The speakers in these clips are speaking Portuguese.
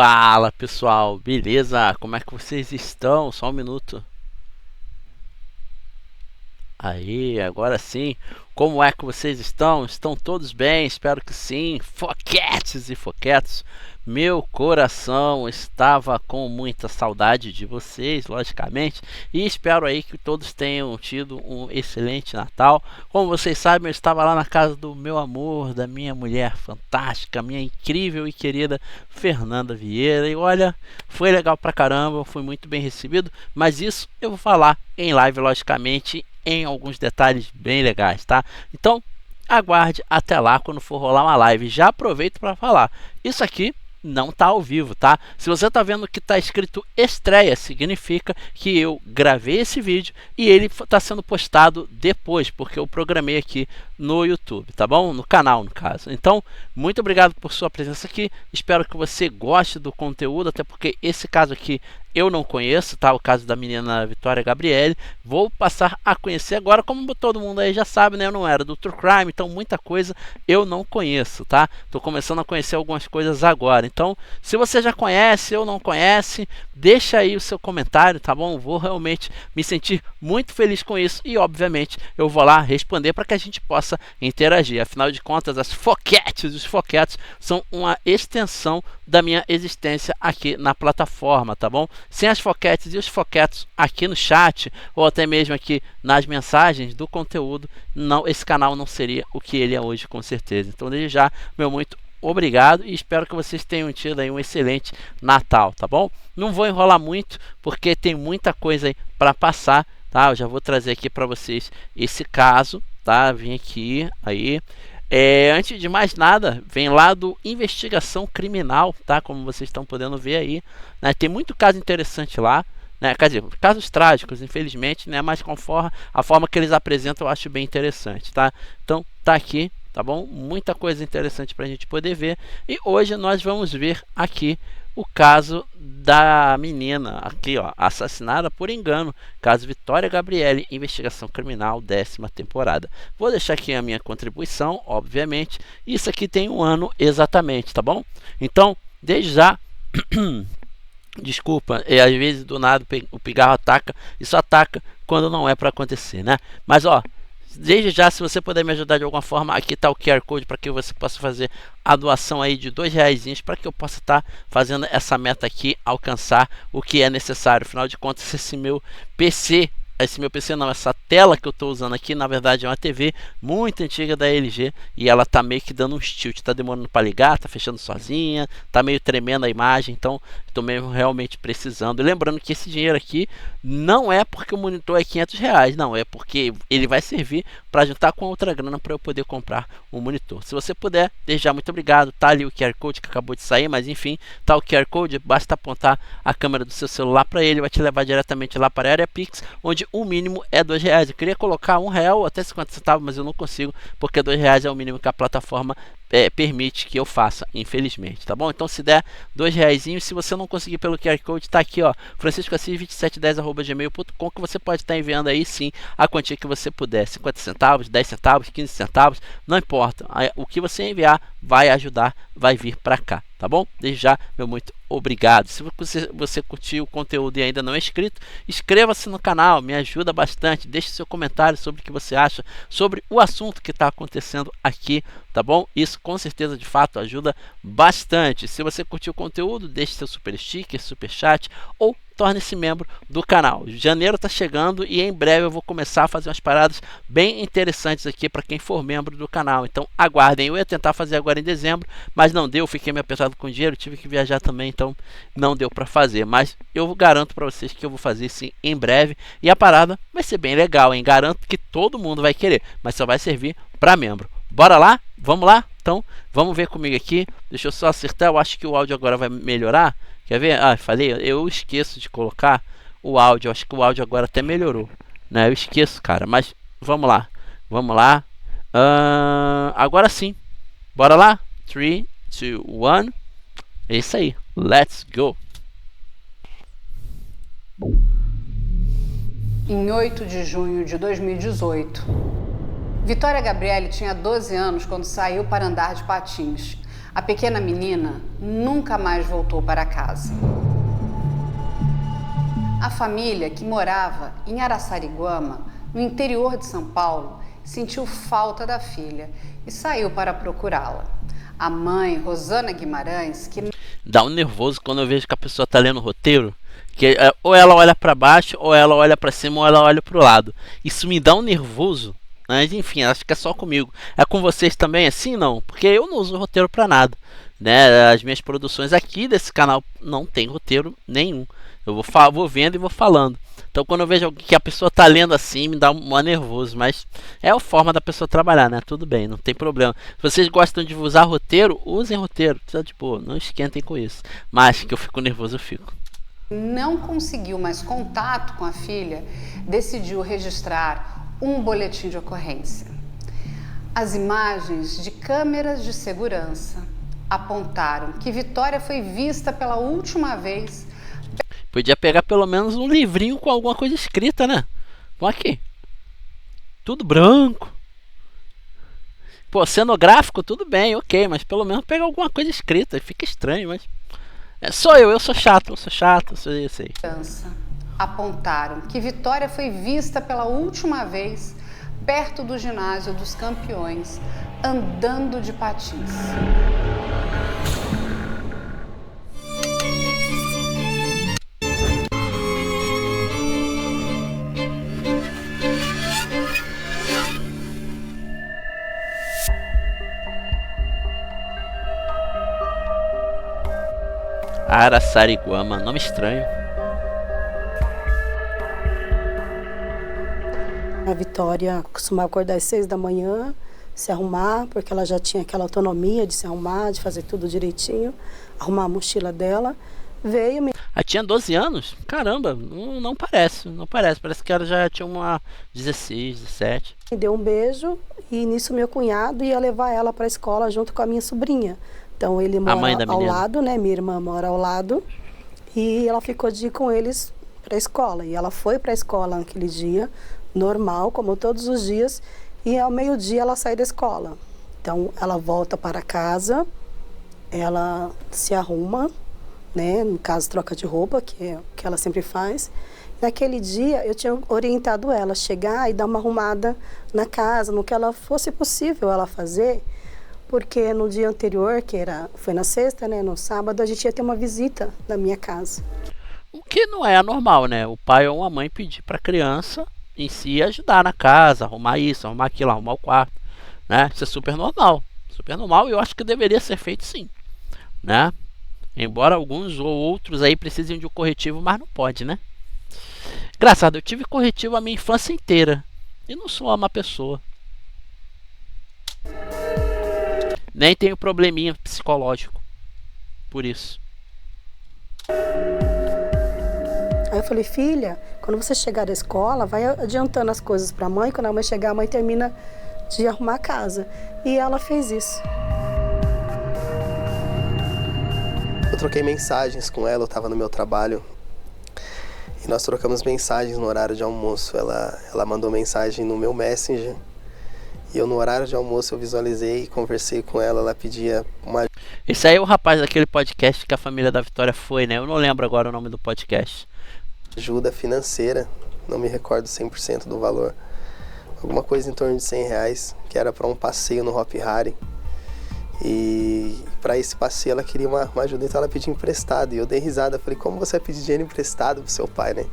Fala pessoal, beleza? Como é que vocês estão? Só um minuto. Aí, agora sim. Como é que vocês estão? Estão todos bem? Espero que sim. Foquetes e foquetos, meu coração estava com muita saudade de vocês, logicamente, e espero aí que todos tenham tido um excelente Natal. Como vocês sabem, eu estava lá na casa do meu amor, da minha mulher fantástica, minha incrível e querida Fernanda Vieira, e olha, foi legal pra caramba, fui muito bem recebido, mas isso eu vou falar em live, logicamente, em alguns detalhes bem legais, tá? Então, aguarde até lá quando for rolar uma live. Já aproveito para falar, isso aqui não tá ao vivo, tá? Se você tá vendo que tá escrito estreia, significa que eu gravei esse vídeo e ele está sendo postado depois, porque eu programei aqui no YouTube, tá bom? No canal, no caso. Então, muito obrigado por sua presença aqui. Espero que você goste do conteúdo, até porque esse caso aqui eu não conheço, tá? O caso da menina Vitória Gabriele. Vou passar a conhecer agora, como todo mundo aí já sabe, né? Eu não era do True Crime, então muita coisa eu não conheço, tá? Tô começando a conhecer algumas coisas agora. Então, se você já conhece ou não conhece, deixa aí o seu comentário, tá bom? Vou realmente me sentir muito feliz com isso e, obviamente, eu vou lá responder para que a gente possa interagir. Afinal de contas, as foquetes, os foquetes são uma extensão da minha existência aqui na plataforma, tá bom? Sem as foquetes e os foquetos aqui no chat ou até mesmo aqui nas mensagens do conteúdo, não, esse canal não seria o que ele é hoje, com certeza. Então, desde já, meu muito obrigado e espero que vocês tenham tido aí um excelente Natal, tá bom? Não vou enrolar muito porque tem muita coisa aí para passar, tá? Eu já vou trazer aqui para vocês esse caso, tá? Vim aqui, aí. Antes de mais nada, vem lá do Investigação Criminal, tá? Como vocês estão podendo ver aí, né? Tem muito caso interessante lá, né? Quer dizer, casos trágicos, infelizmente, né? Mas conforme a forma que eles apresentam, eu acho bem interessante, tá? Então, tá aqui, tá bom? Muita coisa interessante para a gente poder ver. E hoje nós vamos ver aqui o caso da menina aqui, ó, assassinada por engano, caso Vitória Gabriele, investigação criminal, 10ª temporada. Vou deixar aqui a minha contribuição, obviamente. Isso aqui tem um ano exatamente, tá bom? Então, desde já, desculpa, às vezes do nada o pigarro ataca, isso ataca quando não é para acontecer, né? Mas ó, desde já, se você puder me ajudar de alguma forma, aqui está o QR Code para que você possa fazer a doação aí de R$2 para que eu possa estar fazendo essa meta aqui alcançar o que é necessário. Afinal de contas, esse meu PC não, essa tela que eu estou usando aqui, na verdade é uma TV muito antiga da LG e ela tá meio que dando um tilt, tá demorando para ligar, tá fechando sozinha, tá meio tremendo a imagem, então estou mesmo realmente precisando. E lembrando que esse dinheiro aqui não é porque o monitor é R$500, não, é porque ele vai servir para juntar com outra grana para eu poder comprar um monitor. Se você puder, desde já, muito obrigado. Tá ali o QR Code que acabou de sair, mas enfim, tá o QR Code, basta apontar a câmera do seu celular para ele, vai te levar diretamente lá para a área Pix, onde o mínimo é R$2. Eu queria colocar R$1 ou até 50 centavos, mas eu não consigo, porque R$2 é o mínimo que a plataforma permite que eu faça, infelizmente, tá bom? Então, se der R$2, se você não conseguir pelo QR Code, tá aqui, ó, franciscoassis2710@gmail.com, que você pode estar enviando aí sim a quantia que você puder, 50 centavos, 10 centavos, 15 centavos, não importa, o que você enviar vai ajudar, vai vir para cá, tá bom? Desde já, meu muito obrigado. Se você curtiu o conteúdo e ainda não é inscrito, inscreva-se no canal, me ajuda bastante, deixe seu comentário sobre o que você acha sobre o assunto que está acontecendo aqui, tá bom? Isso com certeza de fato ajuda bastante. Se você curtiu o conteúdo, deixe seu super sticker, super chat ou torne-se membro do canal. Janeiro está chegando e em breve eu vou começar a fazer umas paradas bem interessantes aqui para quem for membro do canal. Então aguardem, eu ia tentar fazer agora em dezembro, mas não deu, fiquei meio apertado com dinheiro, tive que viajar também, então não deu para fazer. Mas eu garanto para vocês que eu vou fazer sim em breve e a parada vai ser bem legal, hein? Garanto que todo mundo vai querer, mas só vai servir para membro. Bora lá? Vamos lá? Então, vamos ver comigo aqui. Deixa eu só acertar, eu acho que o áudio agora vai melhorar. Quer ver? Ah, falei, eu esqueço de colocar o áudio. Acho que o áudio agora até melhorou, né? Eu esqueço, cara, mas vamos lá. Vamos lá. Agora sim. Bora lá? 3, 2, 1. É isso aí. Let's go. Em 8 de junho de 2018, Vitória Gabriele tinha 12 anos quando saiu para andar de patins. A pequena menina nunca mais voltou para casa. A família, que morava em Araçariguama, no interior de São Paulo, sentiu falta da filha e saiu para procurá-la. A mãe, Rosana Guimarães, que... Dá um nervoso quando eu vejo que a pessoa tá lendo o roteiro, que ou ela olha para baixo, ou ela olha para cima, ou ela olha pro lado. Isso me dá um nervoso, mas enfim, acho que é só comigo. É com vocês também assim, não? Porque eu não uso roteiro para nada, né? As minhas produções aqui desse canal não tem roteiro nenhum. Eu vou vendo e vou falando. Então quando eu vejo que a pessoa tá lendo assim, me dá um nervoso. Mas é a forma da pessoa trabalhar, né? Tudo bem, não tem problema. Se vocês gostam de usar roteiro, usem roteiro. Tá de boa, não esquentem com isso. Mas que eu fico nervoso, eu fico. Não conseguiu mais contato com a filha, decidiu registrar um boletim de ocorrência. As imagens de câmeras de segurança apontaram que Vitória foi vista pela última vez. Podia pegar pelo menos um livrinho com alguma coisa escrita, né? Bom, aqui. Tudo branco. Pô, cenográfico, tudo bem, ok. Mas pelo menos pegar alguma coisa escrita. Fica estranho, mas... sou eu sou chato, sou isso aí. Apontaram que Vitória foi vista pela última vez perto do ginásio dos Campeões, andando de patins. Araçariguama, nome estranho. A Vitória costumava acordar às 6 da manhã, se arrumar, porque ela já tinha aquela autonomia de se arrumar, de fazer tudo direitinho, arrumar a mochila dela. Veio me... Tinha 12 anos? Caramba, não parece, parece que ela já tinha uma 16, 17. Me deu um beijo e nisso meu cunhado ia levar ela para a escola junto com a minha sobrinha. Então ele mora ao lado, né? Minha irmã mora ao lado e ela ficou de ir com eles para a escola. E ela foi para a escola naquele dia, normal, como todos os dias, e ao meio-dia ela sai da escola. Então ela volta para casa, ela se arruma, né? No caso, troca de roupa, que é o que ela sempre faz. Naquele dia eu tinha orientado ela a chegar e dar uma arrumada na casa, no que ela fosse possível ela fazer. Porque no dia anterior, foi na sexta, né, no sábado, a gente ia ter uma visita na minha casa. O que não é anormal, né? O pai ou a mãe pedir para a criança em si ajudar na casa, arrumar isso, arrumar aquilo, arrumar o quarto, né? Isso é super normal e eu acho que deveria ser feito sim, né? Embora alguns ou outros aí precisem de um corretivo, mas não pode, né? Engraçado, eu tive corretivo a minha infância inteira e não sou uma má pessoa. Nem tenho probleminha psicológico por isso. Aí eu falei, filha, quando você chegar da escola, vai adiantando as coisas para a mãe. Quando a mãe chegar, a mãe termina de arrumar a casa. E ela fez isso. Eu troquei mensagens com ela, eu estava no meu trabalho. E nós trocamos mensagens no horário de almoço. Ela mandou mensagem no meu Messenger. E eu, no horário de almoço, eu visualizei e conversei com ela. Ela pedia uma... Esse aí é o rapaz daquele podcast que a família da Vitória foi, né? Eu não lembro agora o nome do podcast. Ajuda financeira, não me recordo 100% do valor. Alguma coisa em torno de R$100, que era para um passeio no Hop Hari. E para esse passeio ela queria uma ajuda, então ela pediu emprestado. E eu dei risada, falei, como você vai pedir dinheiro emprestado pro seu pai, né?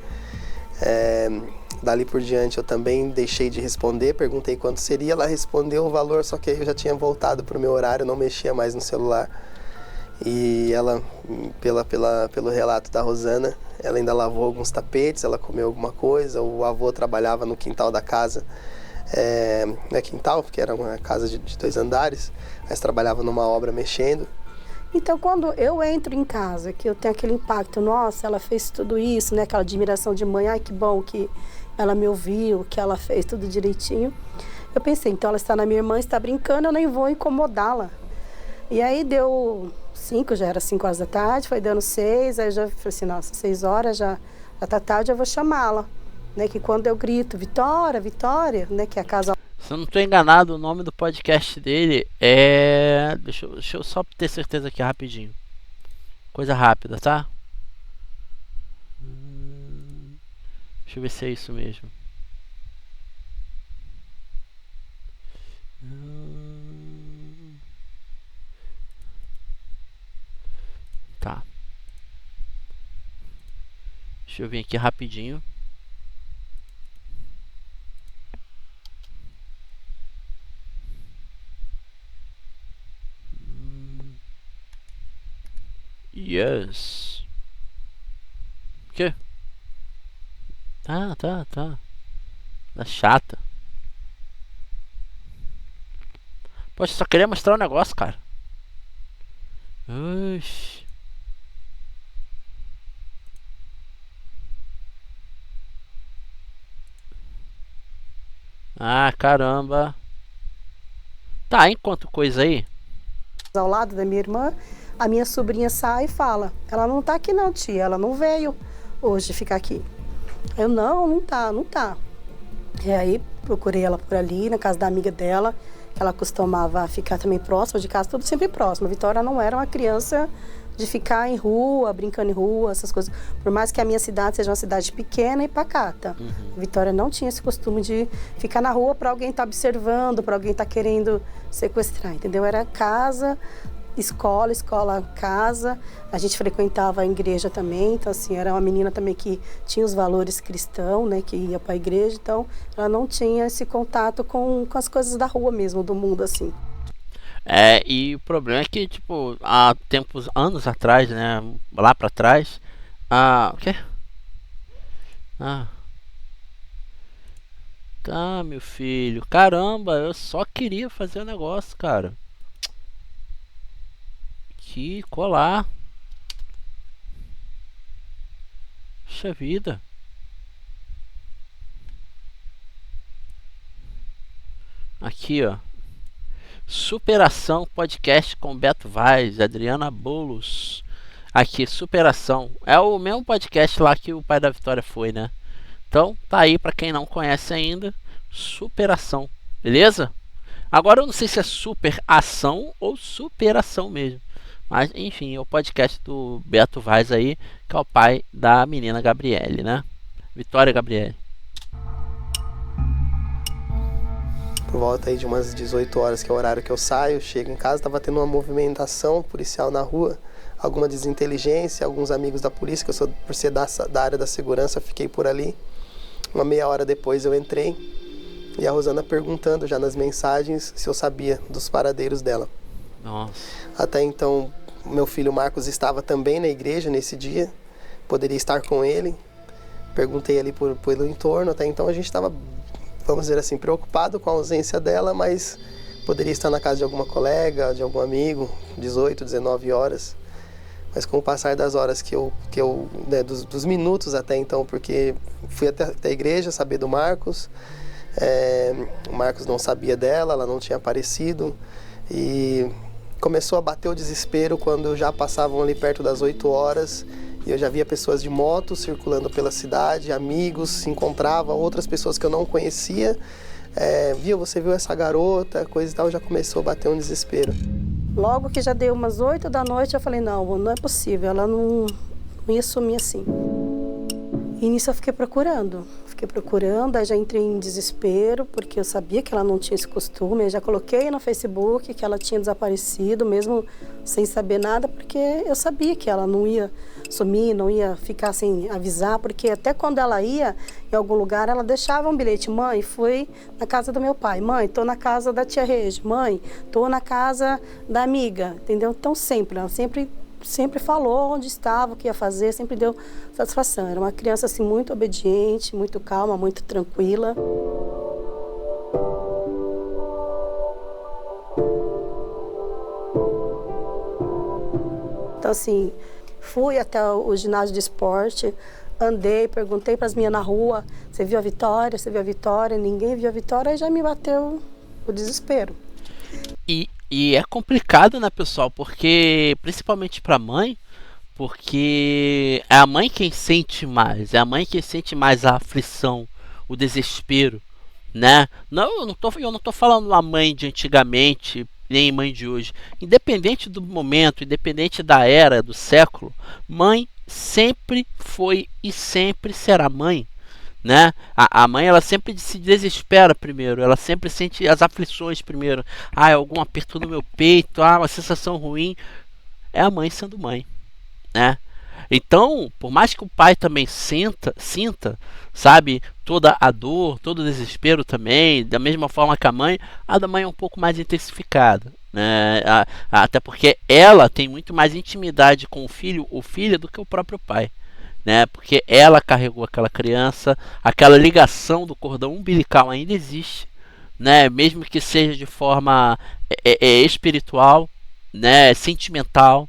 Dali por diante eu também deixei de responder, perguntei quanto seria, ela respondeu o valor, só que aí eu já tinha voltado pro meu horário, não mexia mais no celular. E ela, pelo relato da Rosana, ela ainda lavou alguns tapetes, ela comeu alguma coisa, o avô trabalhava no quintal da casa, não é quintal, porque era uma casa de 2 andares, mas trabalhava numa obra mexendo. Então, quando eu entro em casa, que eu tenho aquele impacto, nossa, ela fez tudo isso, né? Aquela admiração de mãe, ai que bom que ela me ouviu, que ela fez tudo direitinho. Eu pensei, então ela está na minha irmã, está brincando, eu nem vou incomodá-la. E aí deu 5, já era 5 horas da tarde, foi dando 6, aí eu já falei assim, nossa, 6 horas já tá tarde, eu vou chamá-la. Né? Que quando eu grito, Vitória, Vitória, né? Que é a casa... Se eu não estou enganado, o nome do podcast dele é... Deixa eu só ter certeza aqui rapidinho. Coisa rápida, tá? Deixa eu ver se é isso mesmo. Tá. Deixa eu vir aqui rapidinho. Yes. O quê? Tá. Tá chata. Poxa, só queria mostrar um negócio, cara. Oxi. Ah, caramba. Tá, enquanto coisa aí. Ao lado da minha irmã, a minha sobrinha sai e fala: ela não tá aqui não, tia, ela não veio hoje ficar aqui. Eu, não tá. E aí procurei ela por ali, na casa da amiga dela, que ela costumava ficar também próxima de casa, tudo sempre próximo. A Vitória não era uma criança de ficar em rua, brincando em rua, essas coisas. Por mais que a minha cidade seja uma cidade pequena e pacata. Vitória não tinha esse costume de ficar na rua para alguém estar observando, para alguém estar querendo sequestrar, entendeu? Era casa, escola, casa. A gente frequentava a igreja também, então assim, era uma menina também que tinha os valores cristãos, né, que ia para a igreja, então ela não tinha esse contato com as coisas da rua mesmo, do mundo assim. E o problema é que, tipo, há anos atrás, né, lá pra trás, o quê? Tá, meu filho, caramba, eu só queria fazer o negócio, cara. Que colar. Puxa vida. Aqui, ó. Superação Podcast com Beto Vaz, Adriana Bolos. Aqui, Superação. É o mesmo podcast lá que o pai da Vitória foi, né? Então, tá aí pra quem não conhece ainda. Superação. Beleza? Agora eu não sei se é superação ou superação mesmo. Mas, enfim, é o podcast do Beto Vaz aí, que é o pai da menina Gabriele, né? Vitória Gabriele. Por volta aí de umas 18 horas, que é o horário que eu saio, chego em casa, tava tendo uma movimentação policial na rua, alguma desinteligência, alguns amigos da polícia, que eu sou, por ser da área da segurança, fiquei por ali. Uma meia hora depois eu entrei, e a Rosana perguntando já nas mensagens se eu sabia dos paradeiros dela. Nossa. Até então, meu filho Marcos estava também na igreja nesse dia, poderia estar com ele. Perguntei ali pelo entorno, até então a gente estava, vamos dizer assim, preocupado com a ausência dela, mas poderia estar na casa de alguma colega, de algum amigo, 18, 19 horas. Mas com o passar das horas né, dos minutos até então, porque fui até a igreja saber do Marcos, o Marcos não sabia dela, ela não tinha aparecido, e começou a bater o desespero quando já passavam ali perto das 8 horas, e eu já via pessoas de moto circulando pela cidade, amigos, se encontrava, outras pessoas que eu não conhecia, você viu essa garota, coisa e tal, já começou a bater um desespero. Logo que já deu umas 8 da noite, eu falei, não é possível, ela não ia sumir assim. E nisso eu fiquei procurando, aí já entrei em desespero, porque eu sabia que ela não tinha esse costume, eu já coloquei no Facebook que ela tinha desaparecido, mesmo sem saber nada, porque eu sabia que ela não ia sumir, não ia ficar sem avisar, porque até quando ela ia em algum lugar, ela deixava um bilhete, mãe, fui na casa do meu pai, mãe, tô na casa da tia Regi, mãe, tô na casa da amiga, entendeu? Então ela sempre falou onde estava, o que ia fazer, sempre deu satisfação. Era uma criança assim muito obediente, muito calma, muito tranquila. Então assim, fui até o ginásio de esporte, andei, perguntei para as minhas na rua, você viu a Vitória? Você viu a Vitória? Ninguém viu a Vitória, aí já me bateu o desespero. E é complicado, né, pessoal? Porque, principalmente pra mãe, porque é a mãe quem sente mais, é a mãe quem sente mais a aflição, o desespero, né? Não, eu não tô falando a mãe de antigamente, nem mãe de hoje. Independente do momento, independente da era, do século, mãe sempre foi e sempre será mãe, né? A mãe, ela sempre se desespera primeiro, ela sempre sente as aflições primeiro. Ah, algum aperto no meu peito, uma sensação ruim. É a mãe sendo mãe, né? Então, por mais que o pai também sinta, sabe, toda a dor, todo o desespero também, da mesma forma que a da mãe é um pouco mais intensificada, né? Até porque ela tem muito mais intimidade com o filho ou filha do que o próprio pai, né? Porque ela carregou aquela criança, aquela ligação do cordão umbilical ainda existe, né? Mesmo que seja de forma espiritual, né? Sentimental.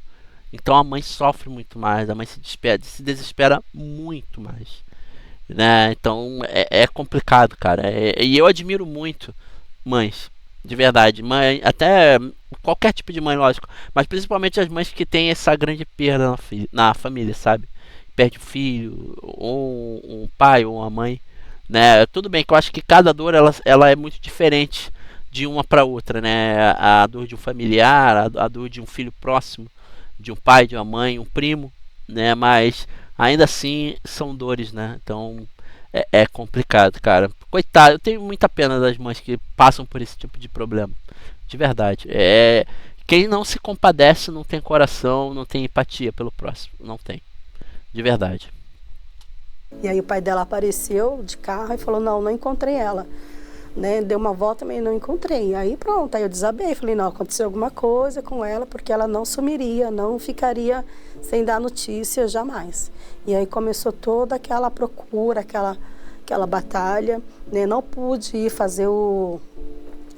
Então a mãe sofre muito mais, a mãe se desespera muito mais, né? Então é complicado, cara. E eu admiro muito mães, de verdade. Mãe, até qualquer tipo de mãe, lógico, mas principalmente as mães que têm essa grande perda na família, sabe? Perde o filho, ou um pai, ou uma mãe, né? Tudo bem que eu acho que cada dor ela é muito diferente de uma para outra, né? A dor de um familiar, a dor de um filho próximo, de um pai, de uma mãe, um primo, né? Mas ainda assim são dores, né? Então é complicado, cara. Coitado, eu tenho muita pena das mães que passam por esse tipo de problema. De verdade. Quem não se compadece não tem coração, não tem empatia pelo próximo. Não tem. De verdade. E aí o pai dela apareceu de carro e falou, não encontrei ela. Né? Deu uma volta, mas não encontrei. Aí pronto, aí eu desabei. Falei, não, aconteceu alguma coisa com ela, porque ela não sumiria, não ficaria sem dar notícia jamais. E aí começou toda aquela procura, aquela batalha. Né? Não pude ir fazer o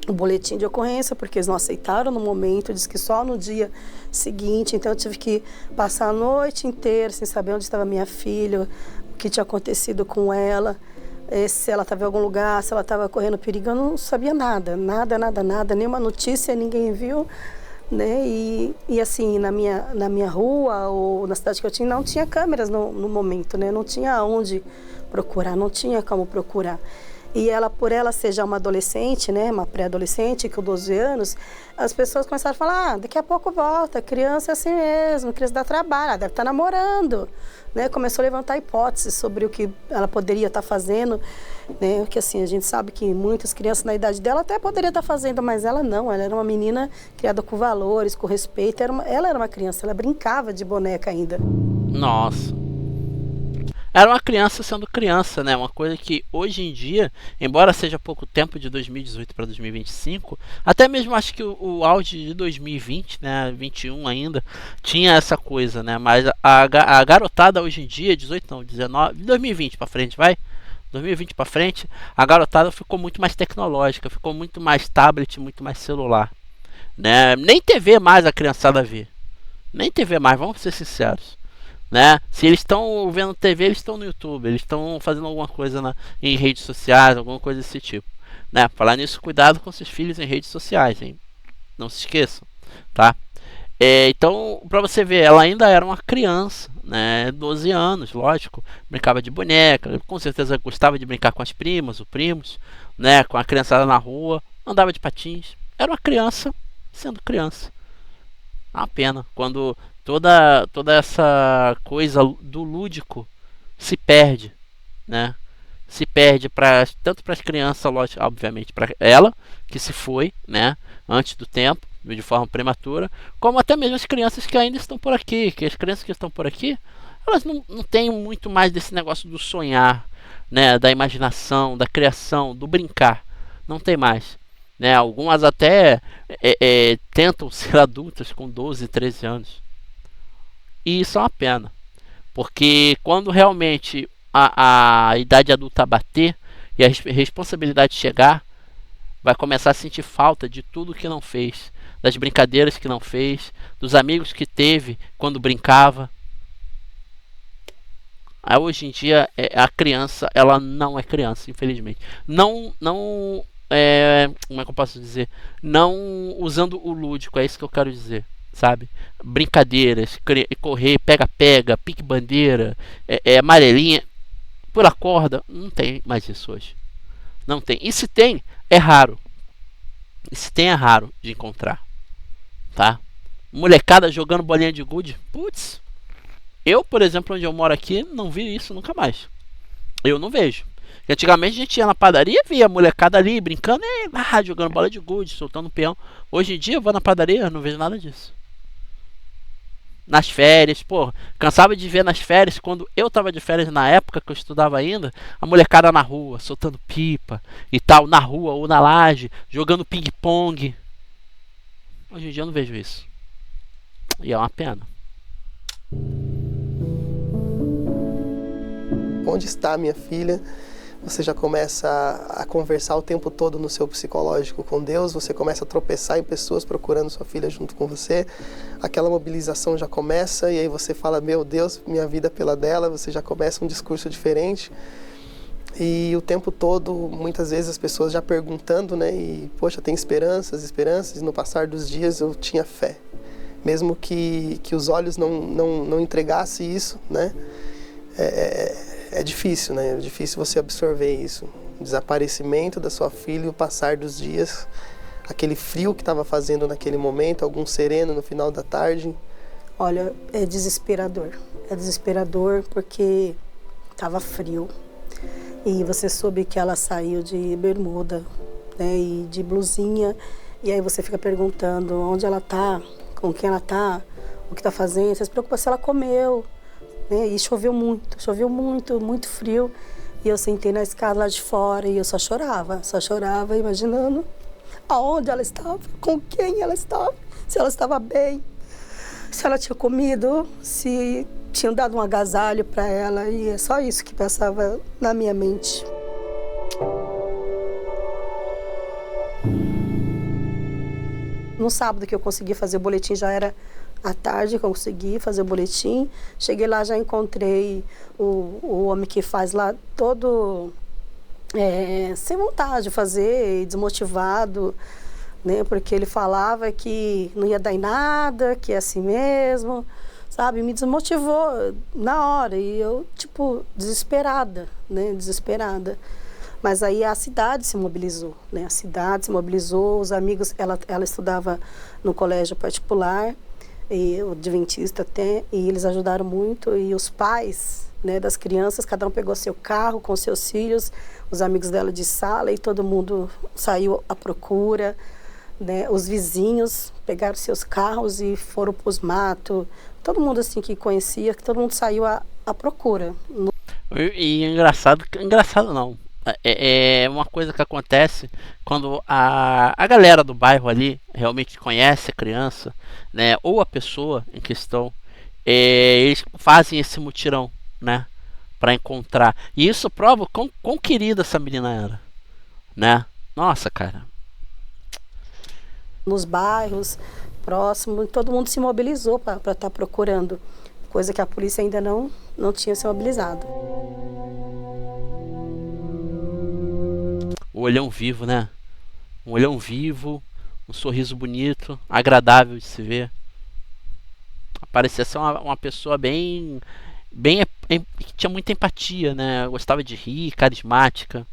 boletim de ocorrência, porque eles não aceitaram no momento, disse que só no dia seguinte. Então eu tive que passar a noite inteira sem saber onde estava minha filha, o que tinha acontecido com ela. Se ela estava em algum lugar, se ela estava correndo perigo, eu não sabia nada, nenhuma notícia, ninguém viu, né? E assim, na minha rua ou na cidade que eu tinha, não tinha câmeras no momento, né? Não tinha onde procurar, não tinha como procurar. E ela, por ela ser já uma adolescente, né, uma pré-adolescente, com 12 anos, as pessoas começaram a falar, daqui a pouco volta, criança é assim mesmo, criança dá trabalho, ela deve estar namorando. Né? Começou a levantar hipóteses sobre o que ela poderia estar fazendo, né? Porque assim, a gente sabe que muitas crianças na idade dela até poderia estar fazendo, mas ela não, ela era uma menina criada com valores, com respeito, ela era uma criança, ela brincava de boneca ainda. Nossa. Era uma criança sendo criança, né? Uma coisa que hoje em dia, embora seja pouco tempo de 2018 para 2025, até mesmo acho que o auge de 2020, né, 21 ainda, tinha essa coisa, né? Mas a garotada hoje em dia, 18 não, 19, 2020 para frente, vai? 2020 para frente, a garotada ficou muito mais tecnológica, ficou muito mais tablet, muito mais celular, né? Nem TV mais a criançada vê. Nem TV mais, vamos ser sinceros. Né? Se eles estão vendo TV, eles estão no YouTube, eles estão fazendo alguma coisa em redes sociais, alguma coisa desse tipo, né? Falar nisso, cuidado com seus filhos em redes sociais, hein? Não se esqueçam, tá? Então, pra você ver, ela ainda era uma criança, né? 12 anos, lógico, brincava de boneca, com certeza gostava de brincar com as primas, os primos, né? Com a criançada na rua, andava de patins, era uma criança sendo criança. É uma pena quando toda essa coisa do lúdico se perde, né? Se perde tanto para as crianças, lógico, obviamente para ela que se foi, né? Antes do tempo, de forma prematura, como até mesmo as crianças que ainda estão por aqui, que as crianças que estão por aqui, elas não têm muito mais desse negócio do sonhar, né? Da imaginação, da criação, do brincar, não tem mais. Né, algumas até tentam ser adultas com 12, 13 anos. E isso é uma pena. Porque quando realmente a idade adulta bater e a responsabilidade chegar, vai começar a sentir falta de tudo que não fez. Das brincadeiras que não fez, dos amigos que teve quando brincava. Hoje em dia a criança, ela não é criança, infelizmente. Não como é que eu posso dizer? Não usando o lúdico, é isso que eu quero dizer, sabe? Brincadeiras, correr, pega-pega, pique-bandeira, amarelinha, pula corda, não tem mais isso hoje. Não tem. E se tem, é raro. E se tem, é raro de encontrar. Tá? Molecada jogando bolinha de gude. Putz. Eu, por exemplo, onde eu moro aqui, não vi isso nunca mais. Eu não vejo. Antigamente a gente ia na padaria e via a molecada ali brincando, jogando bola de gude, soltando peão. Hoje em dia eu vou na padaria, não vejo nada disso. Nas férias, pô, cansava de ver nas férias, quando eu tava de férias na época que eu estudava ainda, a molecada na rua, soltando pipa e tal, na rua ou na laje, jogando ping-pong. Hoje em dia eu não vejo isso. E é uma pena. Onde está minha filha? Você já começa a conversar o tempo todo no seu psicológico com Deus, você começa a tropeçar em pessoas procurando sua filha junto com você, aquela mobilização já começa e aí você fala, meu Deus, minha vida é pela dela, você já começa um discurso diferente e o tempo todo, muitas vezes as pessoas já perguntando, né, e poxa, tem esperanças, e no passar dos dias eu tinha fé, mesmo que os olhos não entregassem isso, né, é difícil, né? É difícil você absorver isso. O desaparecimento da sua filha, o passar dos dias, aquele frio que estava fazendo naquele momento, algum sereno no final da tarde. Olha, é desesperador. É desesperador porque estava frio. E você soube que ela saiu de bermuda, né? E de blusinha. E aí você fica perguntando onde ela tá, com quem ela tá, o que tá fazendo. Você se preocupa se ela comeu. E choveu muito, muito frio. E eu sentei na escada lá de fora e eu só chorava, imaginando aonde ela estava, com quem ela estava, se ela estava bem, se ela tinha comido, se tinham dado um agasalho para ela. E é só isso que passava na minha mente. No sábado que eu consegui fazer o boletim, já era à tarde que eu consegui fazer o boletim. Cheguei lá, já encontrei o homem que faz lá todo sem vontade de fazer, desmotivado, né? Porque ele falava que não ia dar em nada, que é assim mesmo, sabe? Me desmotivou na hora e eu, desesperada, né? Desesperada. Mas aí a cidade se mobilizou, né? A cidade se mobilizou, os amigos, ela estudava no colégio particular, e o adventista até, e eles ajudaram muito, e os pais, né, das crianças, cada um pegou seu carro com seus filhos, os amigos dela de sala, e todo mundo saiu à procura, né? Os vizinhos pegaram seus carros e foram para os matos, todo mundo assim que conhecia, que todo mundo saiu à procura. E engraçado não. É uma coisa que acontece quando a galera do bairro ali realmente conhece a criança, né, ou a pessoa em questão, eles fazem esse mutirão, né, para encontrar. E isso prova quão querida essa menina era, né? Nossa, cara. Nos bairros próximos, todo mundo se mobilizou para estar procurando, coisa que a polícia ainda não tinha se mobilizado. O olhão vivo, né? Um olhão vivo, um sorriso bonito, agradável de se ver. Parecia ser uma pessoa bem que tinha muita empatia, né? Gostava de rir, carismática.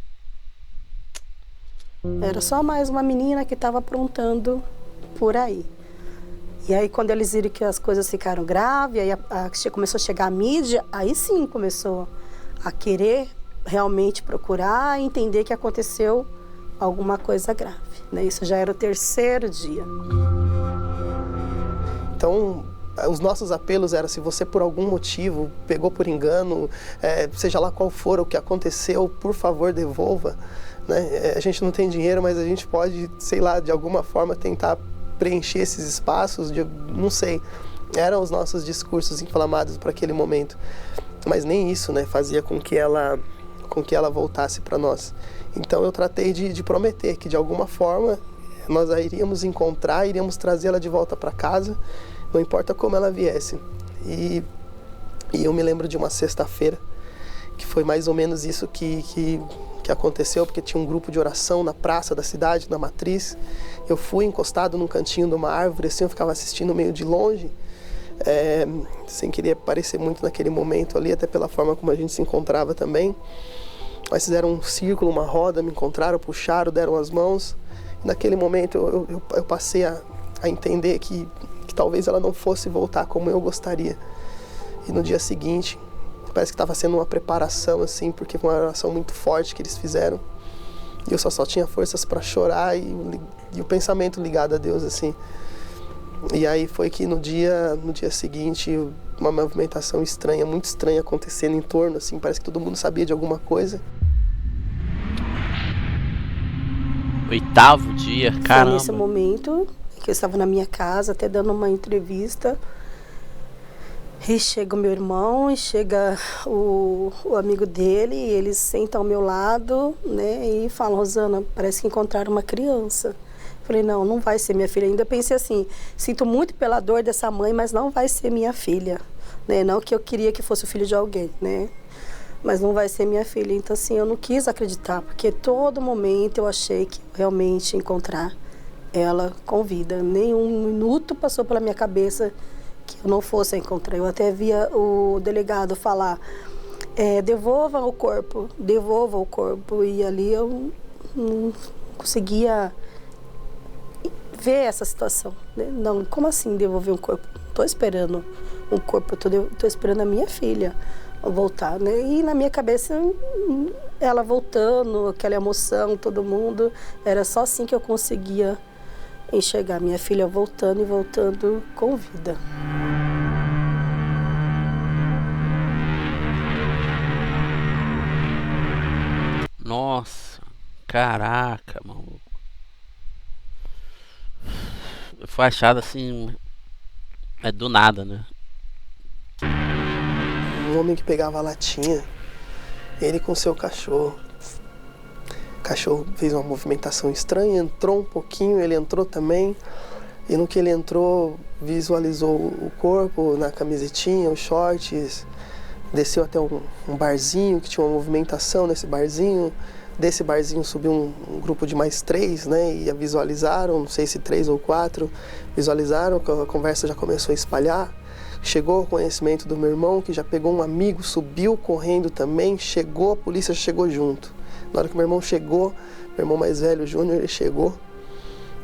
Era só mais uma menina que estava aprontando por aí. E aí quando eles viram que as coisas ficaram graves, aí começou a chegar a mídia, aí sim começou a querer realmente procurar e entender que aconteceu alguma coisa grave, né? Isso já era o 3º dia. Então, os nossos apelos eram, se você por algum motivo pegou por engano, seja lá qual for o que aconteceu, por favor devolva, né? A gente não tem dinheiro, mas a gente pode, sei lá, de alguma forma tentar preencher esses espaços, não sei. Eram os nossos discursos inflamados para aquele momento. Mas nem isso, né, fazia com que ela voltasse para nós. Então eu tratei de prometer que de alguma forma nós a iríamos encontrar, iríamos trazê-la de volta para casa, não importa como ela viesse. E eu me lembro de uma sexta-feira, que foi mais ou menos isso que aconteceu, porque tinha um grupo de oração na praça da cidade, na Matriz. Eu fui encostado num cantinho de uma árvore, assim, eu ficava assistindo meio de longe, sem querer aparecer muito naquele momento ali, até pela forma como a gente se encontrava também. Mas fizeram um círculo, uma roda, me encontraram, puxaram, deram as mãos. E naquele momento eu passei a entender que talvez ela não fosse voltar como eu gostaria. E no dia seguinte, parece que estava sendo uma preparação, assim, porque foi uma oração muito forte que eles fizeram. E eu só tinha forças para chorar e o pensamento ligado a Deus, assim. E aí foi que no dia seguinte, uma movimentação estranha, muito estranha acontecendo em torno, assim, parece que todo mundo sabia de alguma coisa. 8º dia, caramba. Foi nesse momento que eu estava na minha casa, até dando uma entrevista. E chega o meu irmão, e chega o amigo dele, e eles sentam ao meu lado, né, e falam: Rosana, parece que encontraram uma criança. Falei: não vai ser minha filha. Ainda pensei assim, sinto muito pela dor dessa mãe, mas não vai ser minha filha, né? Não que eu queria que fosse o filho de alguém, né? Mas não vai ser minha filha. Então, assim, eu não quis acreditar, porque todo momento eu achei que realmente ia encontrar ela com vida. Nem um minuto passou pela minha cabeça que eu não fosse encontrar. Eu até via o delegado falar: devolva o corpo. E ali eu não conseguia ver essa situação, né? Não, como assim devolver um corpo? Estou esperando um corpo, estou esperando a minha filha voltar, né? E na minha cabeça, ela voltando, aquela emoção, todo mundo, era só assim que eu conseguia enxergar minha filha voltando e voltando com vida. Nossa, caraca, mano. Foi achado assim, do nada, né? Um homem que pegava a latinha, ele com seu cachorro. O cachorro fez uma movimentação estranha, entrou um pouquinho, ele entrou também. E no que ele entrou, visualizou o corpo na camisetinha, os shorts. Desceu até um barzinho que tinha uma movimentação nesse barzinho. Desse barzinho subiu um grupo de mais 3, né? E visualizaram, não sei se 3 ou 4, visualizaram, a conversa já começou a espalhar. Chegou o conhecimento do meu irmão, que já pegou um amigo, subiu correndo também, chegou, a polícia chegou junto. Na hora que meu irmão chegou, meu irmão mais velho, o Júnior, ele chegou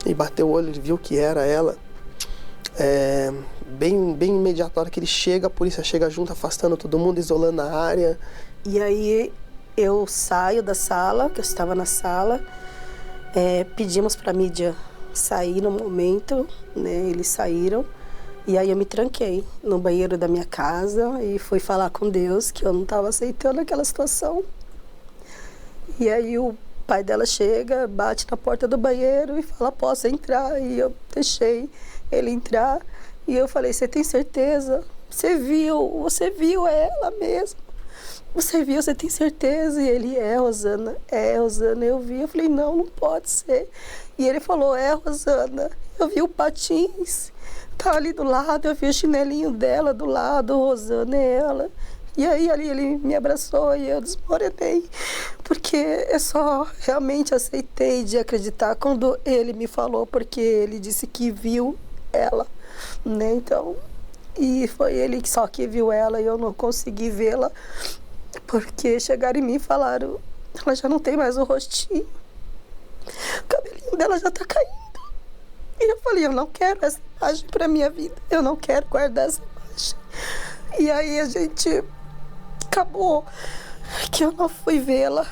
e bateu o olho, ele viu que era ela. Bem imediato, na hora que ele chega, a polícia chega junto, afastando todo mundo, isolando a área. E aí eu saio da sala, que eu estava na sala, pedimos para a mídia sair no momento, né? Eles saíram. E aí eu me tranquei no banheiro da minha casa e fui falar com Deus que eu não estava aceitando aquela situação. E aí o pai dela chega, bate na porta do banheiro e fala: posso entrar? E eu deixei ele entrar. E eu falei: você tem certeza? Você viu ela mesmo? Você viu, você tem certeza? E ele: Rosana, eu vi. Eu falei: não pode ser. E ele falou: Rosana, eu vi o patins. Tá ali do lado, eu vi o chinelinho dela do lado, Rosana, é ela. E aí ali ele me abraçou e eu desmoronei, porque eu só realmente aceitei de acreditar quando ele me falou, porque ele disse que viu ela, né? Então, e foi ele só que viu ela e eu não consegui vê-la, porque chegaram em mim e falaram: ela já não tem mais o rostinho, o cabelinho dela já tá caindo. E eu falei: eu não quero essa imagem pra minha vida, eu não quero guardar essa imagem. E aí a gente acabou que eu não fui vê-la.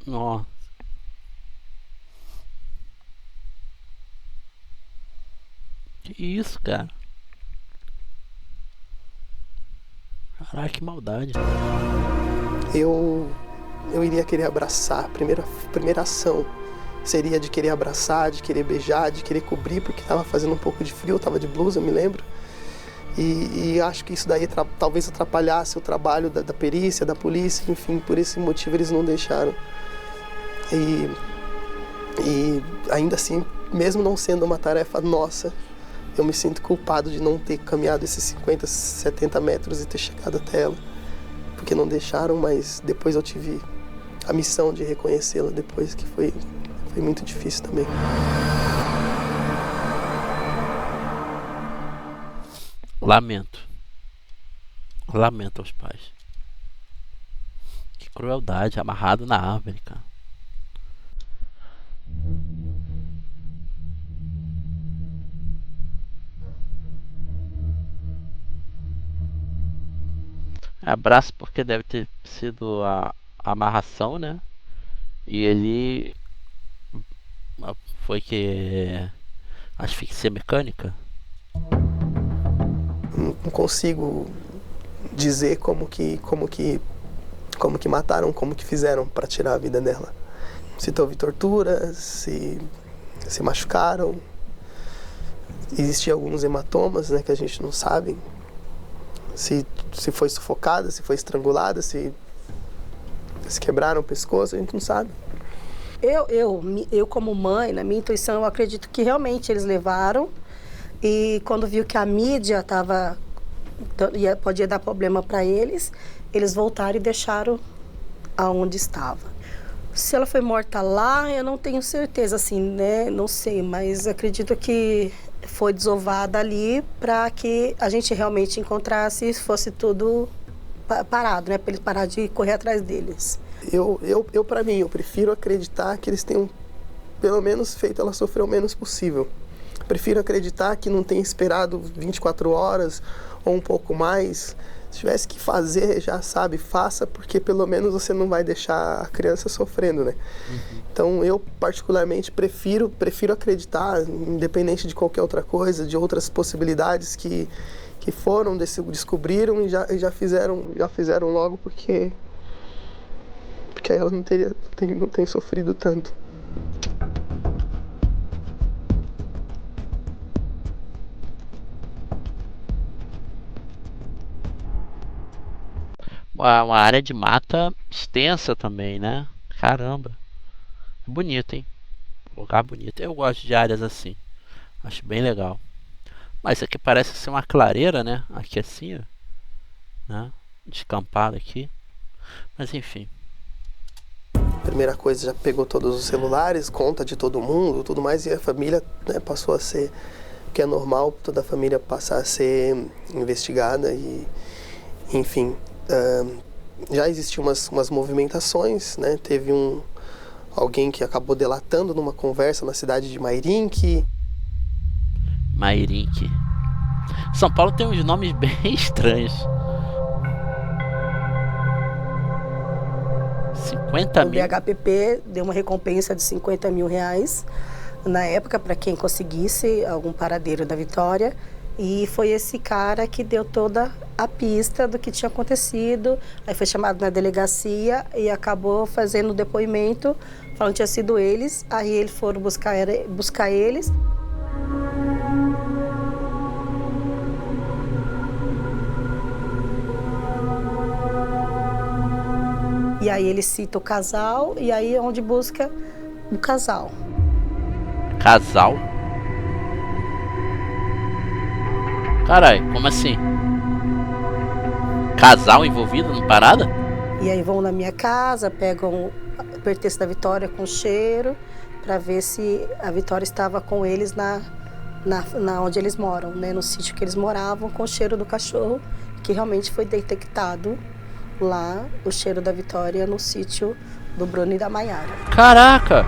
Nossa. Que isso, cara? Caraca, que maldade. Eu iria querer abraçar. A primeira ação seria de querer abraçar, de querer beijar, de querer cobrir, porque estava fazendo um pouco de frio, estava de blusa, eu me lembro. E acho que isso daí talvez atrapalhasse o trabalho da perícia, da polícia, enfim, por esse motivo eles não deixaram. E ainda assim, mesmo não sendo uma tarefa nossa, eu me sinto culpado de não ter caminhado esses 50, 70 metros e ter chegado até ela, porque não deixaram, mas depois eu tive a missão de reconhecê-la depois, que foi muito difícil também. Lamento. Lamento aos pais. Que crueldade, amarrado na árvore, cara. Abraço porque deve ter sido a amarração, né? E ele foi que asfixia mecânica. Não consigo dizer como que mataram, como que fizeram para tirar a vida dela. Se houve tortura, se machucaram. Existiam alguns hematomas, né, que a gente não sabe. Se foi sufocada, se foi estrangulada, se quebraram o pescoço, a gente não sabe. Eu como mãe, na minha intuição, eu acredito que realmente eles levaram. E quando viu que a mídia podia dar problema para eles voltaram e deixaram aonde estava. Se ela foi morta lá, eu não tenho certeza, assim, né? Não sei, mas acredito que foi desovada ali para que a gente realmente encontrasse e fosse tudo parado, né? Para eles parar de correr atrás deles. Para mim, eu prefiro acreditar que eles tenham, pelo menos, feito ela sofrer o menos possível. Prefiro acreditar que não tenha esperado 24 horas ou um pouco mais. Se tivesse que fazer, já sabe, faça, porque pelo menos você não vai deixar a criança sofrendo, né? Uhum. Então, eu particularmente prefiro acreditar, independente de qualquer outra coisa, de outras possibilidades que descobriram e já fizeram logo, porque ela não tem sofrido tanto. Uma área de mata extensa também, né? Caramba. Bonito, hein? Lugar bonito. Eu gosto de áreas assim. Acho bem legal. Mas isso aqui parece ser uma clareira, né? Aqui assim, ó. Né? Descampado aqui. Mas enfim. Primeira coisa, já pegou todos os celulares, conta de todo mundo, tudo mais. E a família, né, passou a ser... Que é normal toda a família passar a ser investigada e... Enfim... já existiam umas movimentações, né? Teve alguém que acabou delatando numa conversa na cidade de Mairinque. Mairinque. São Paulo tem uns nomes bem estranhos. 50 mil? O BHPP deu uma recompensa de R$50 mil na época para quem conseguisse algum paradeiro da Vitória. E foi esse cara que deu toda a pista do que tinha acontecido. Aí foi chamado na delegacia e acabou fazendo o depoimento, falando que tinha sido eles. Aí eles foram buscar eles. E aí ele cita o casal e aí é onde busca o casal. Casal? Caralho, como assim? Casal envolvido na parada? E aí vão na minha casa, pegam o pertence da Vitória com cheiro, para ver se a Vitória estava com eles na onde eles moram, né? No sítio que eles moravam, com o cheiro do cachorro, que realmente foi detectado lá, o cheiro da Vitória no sítio do Bruno e da Maiara. Caraca!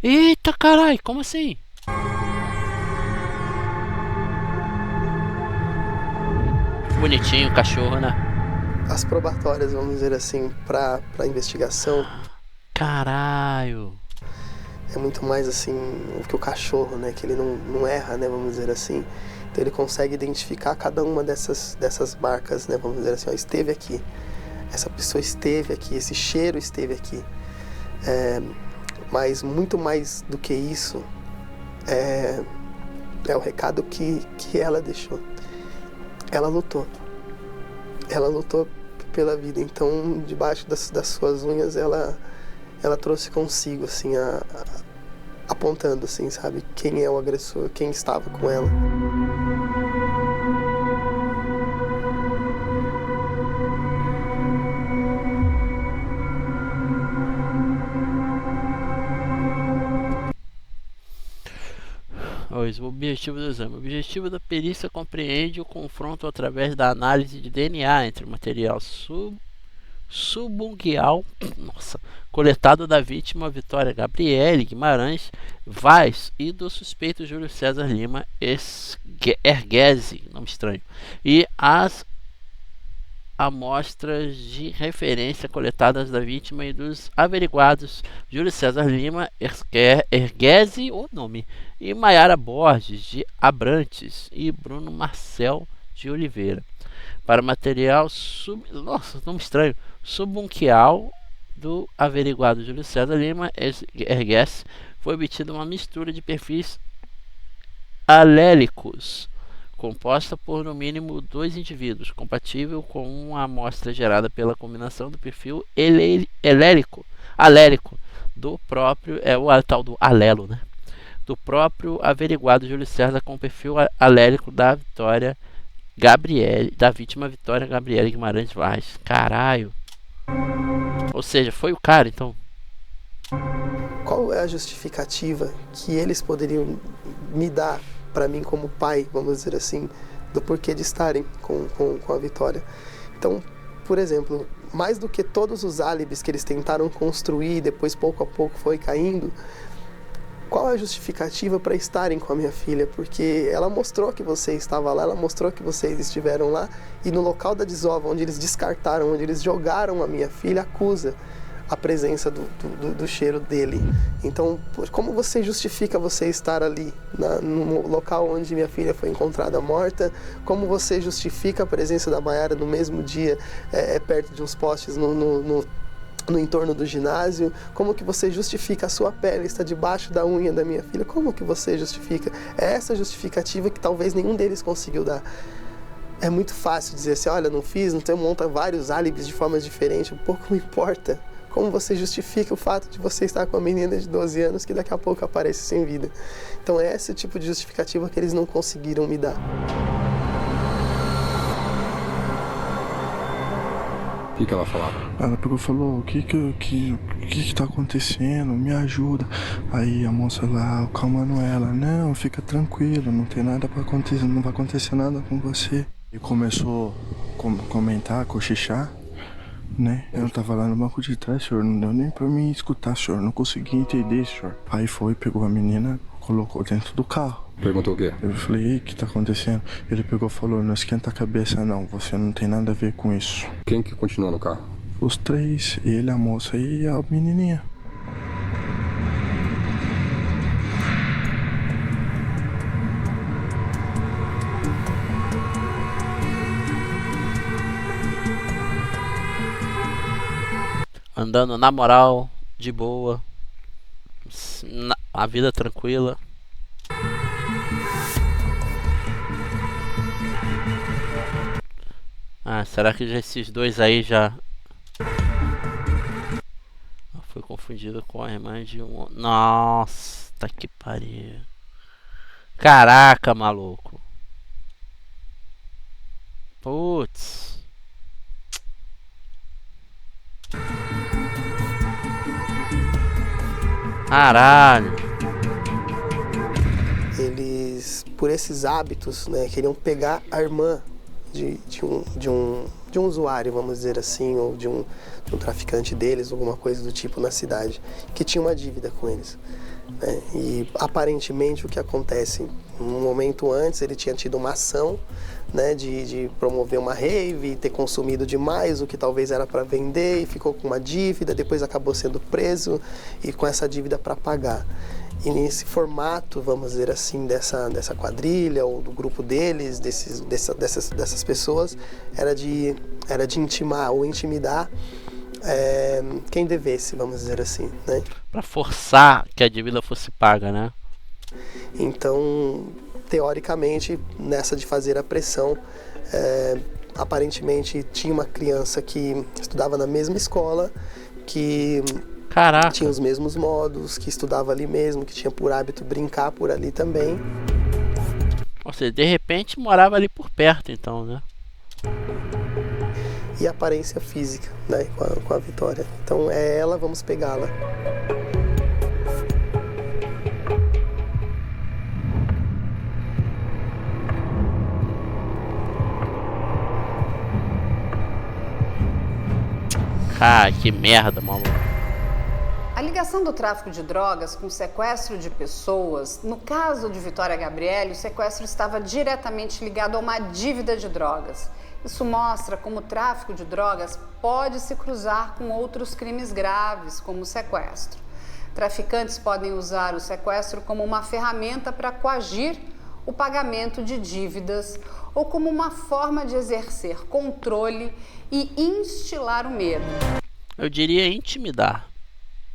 Eita caralho, como assim? Bonitinho o cachorro, né? As probatórias, vamos dizer assim, pra investigação. Caralho! É muito mais assim que o cachorro, né? Que ele não erra, né? Vamos dizer assim. Então ele consegue identificar cada uma dessas marcas, né? Vamos dizer assim, ó, esteve aqui. Essa pessoa esteve aqui, esse cheiro esteve aqui. Mas muito mais do que isso, é o recado que ela deixou. Ela lutou. Ela lutou pela vida. Então, debaixo das suas unhas, ela trouxe consigo, assim, apontando, assim, sabe? Quem é o agressor, quem estava com ela. O objetivo do exame. O objetivo da perícia compreende o confronto através da análise de DNA entre o material subunguial coletado da vítima Vitória Gabriele Guimarães Vaz e do suspeito Júlio César Lima Erguese, nome estranho, e as amostras de referência coletadas da vítima e dos averiguados Júlio César Lima Erguese, o nome, e Maiara Borges de Abrantes e Bruno Marcel de Oliveira. Para material nome estranho, subunquial do averiguado Júlio César Lima Erguese, foi obtida uma mistura de perfis alélicos composta por no mínimo 2 indivíduos, compatível com uma amostra gerada pela combinação do perfil alérico do próprio, o tal do alelo, né? Do próprio averiguado Júlio César com o perfil alérico da vítima Vitória Gabriele Guimarães Vaz. Caralho. Ou seja, foi o cara, então. Qual é a justificativa que eles poderiam me dar para mim como pai, vamos dizer assim, do porquê de estarem com a Vitória? Então, por exemplo, mais do que todos os álibis que eles tentaram construir, depois pouco a pouco foi caindo, qual é a justificativa para estarem com a minha filha? Porque ela mostrou que você estava lá, ela mostrou que vocês estiveram lá, e no local da desova, onde eles descartaram, onde eles jogaram a minha filha, acusa a presença do cheiro dele. Então, como você justifica você estar ali no local onde minha filha foi encontrada morta? Como você justifica a presença da Maiara no mesmo dia, perto de uns postes no entorno do ginásio? Como que você justifica a sua pele está debaixo da unha da minha filha? Como que você justifica? É essa justificativa que talvez nenhum deles conseguiu dar. É muito fácil dizer assim, olha, não fiz, não monta vários álibis de formas diferentes, um pouco não importa. Como você justifica o fato de você estar com uma menina de 12 anos que daqui a pouco aparece sem vida? Então é esse tipo de justificativa que eles não conseguiram me dar. O que ela falava? Ela pegou e falou, o que tá acontecendo? Me ajuda. Aí a moça lá acalmando ela, não, fica tranquilo, não tem nada pra acontecer, não vai acontecer nada com você. E começou a comentar, cochichar, né? Eu tava lá no banco de trás, senhor, não deu nem pra mim escutar, senhor, não consegui entender, senhor. Aí foi, pegou a menina, colocou dentro do carro. Perguntou o quê? Eu falei, o que tá acontecendo? Ele pegou e falou, não esquenta a cabeça não, você não tem nada a ver com isso. Quem que continuou no carro? Os 3, ele, a moça e a menininha. Andando na moral, de boa, a vida tranquila. Será que esses dois aí já foi confundido com a irmã de um... Nossa, tá que pariu. Caraca, maluco. Putz. Caralho. Eles, por esses hábitos, né, queriam pegar a irmã de um usuário, vamos dizer assim, ou de um traficante deles, alguma coisa do tipo na cidade, que tinha uma dívida com eles. Né? E aparentemente o que acontece, um momento antes ele tinha tido uma ação, né, de promover uma rave, ter consumido demais o que talvez era para vender e ficou com uma dívida, depois acabou sendo preso e com essa dívida para pagar. E nesse formato, vamos dizer assim, dessa quadrilha ou do grupo deles, dessas pessoas, era de intimar ou intimidar quem devesse, vamos dizer assim, né? Para forçar que a dívida fosse paga, né? Então, teoricamente, nessa de fazer a pressão, aparentemente tinha uma criança que estudava na mesma escola, que... Caraca. Tinha os mesmos modos, que estudava ali mesmo, que tinha por hábito brincar por ali também. Ou seja, de repente morava ali por perto, então, né? E a aparência física, né, com a Vitória. Então é ela, vamos pegá-la. Ah, que merda, maluco. A ligação do tráfico de drogas com o sequestro de pessoas, no caso de Vitória Gabrielli, o sequestro estava diretamente ligado a uma dívida de drogas. Isso mostra como o tráfico de drogas pode se cruzar com outros crimes graves, como o sequestro. Traficantes podem usar o sequestro como uma ferramenta para coagir o pagamento de dívidas ou como uma forma de exercer controle e instilar o medo. Eu diria intimidar,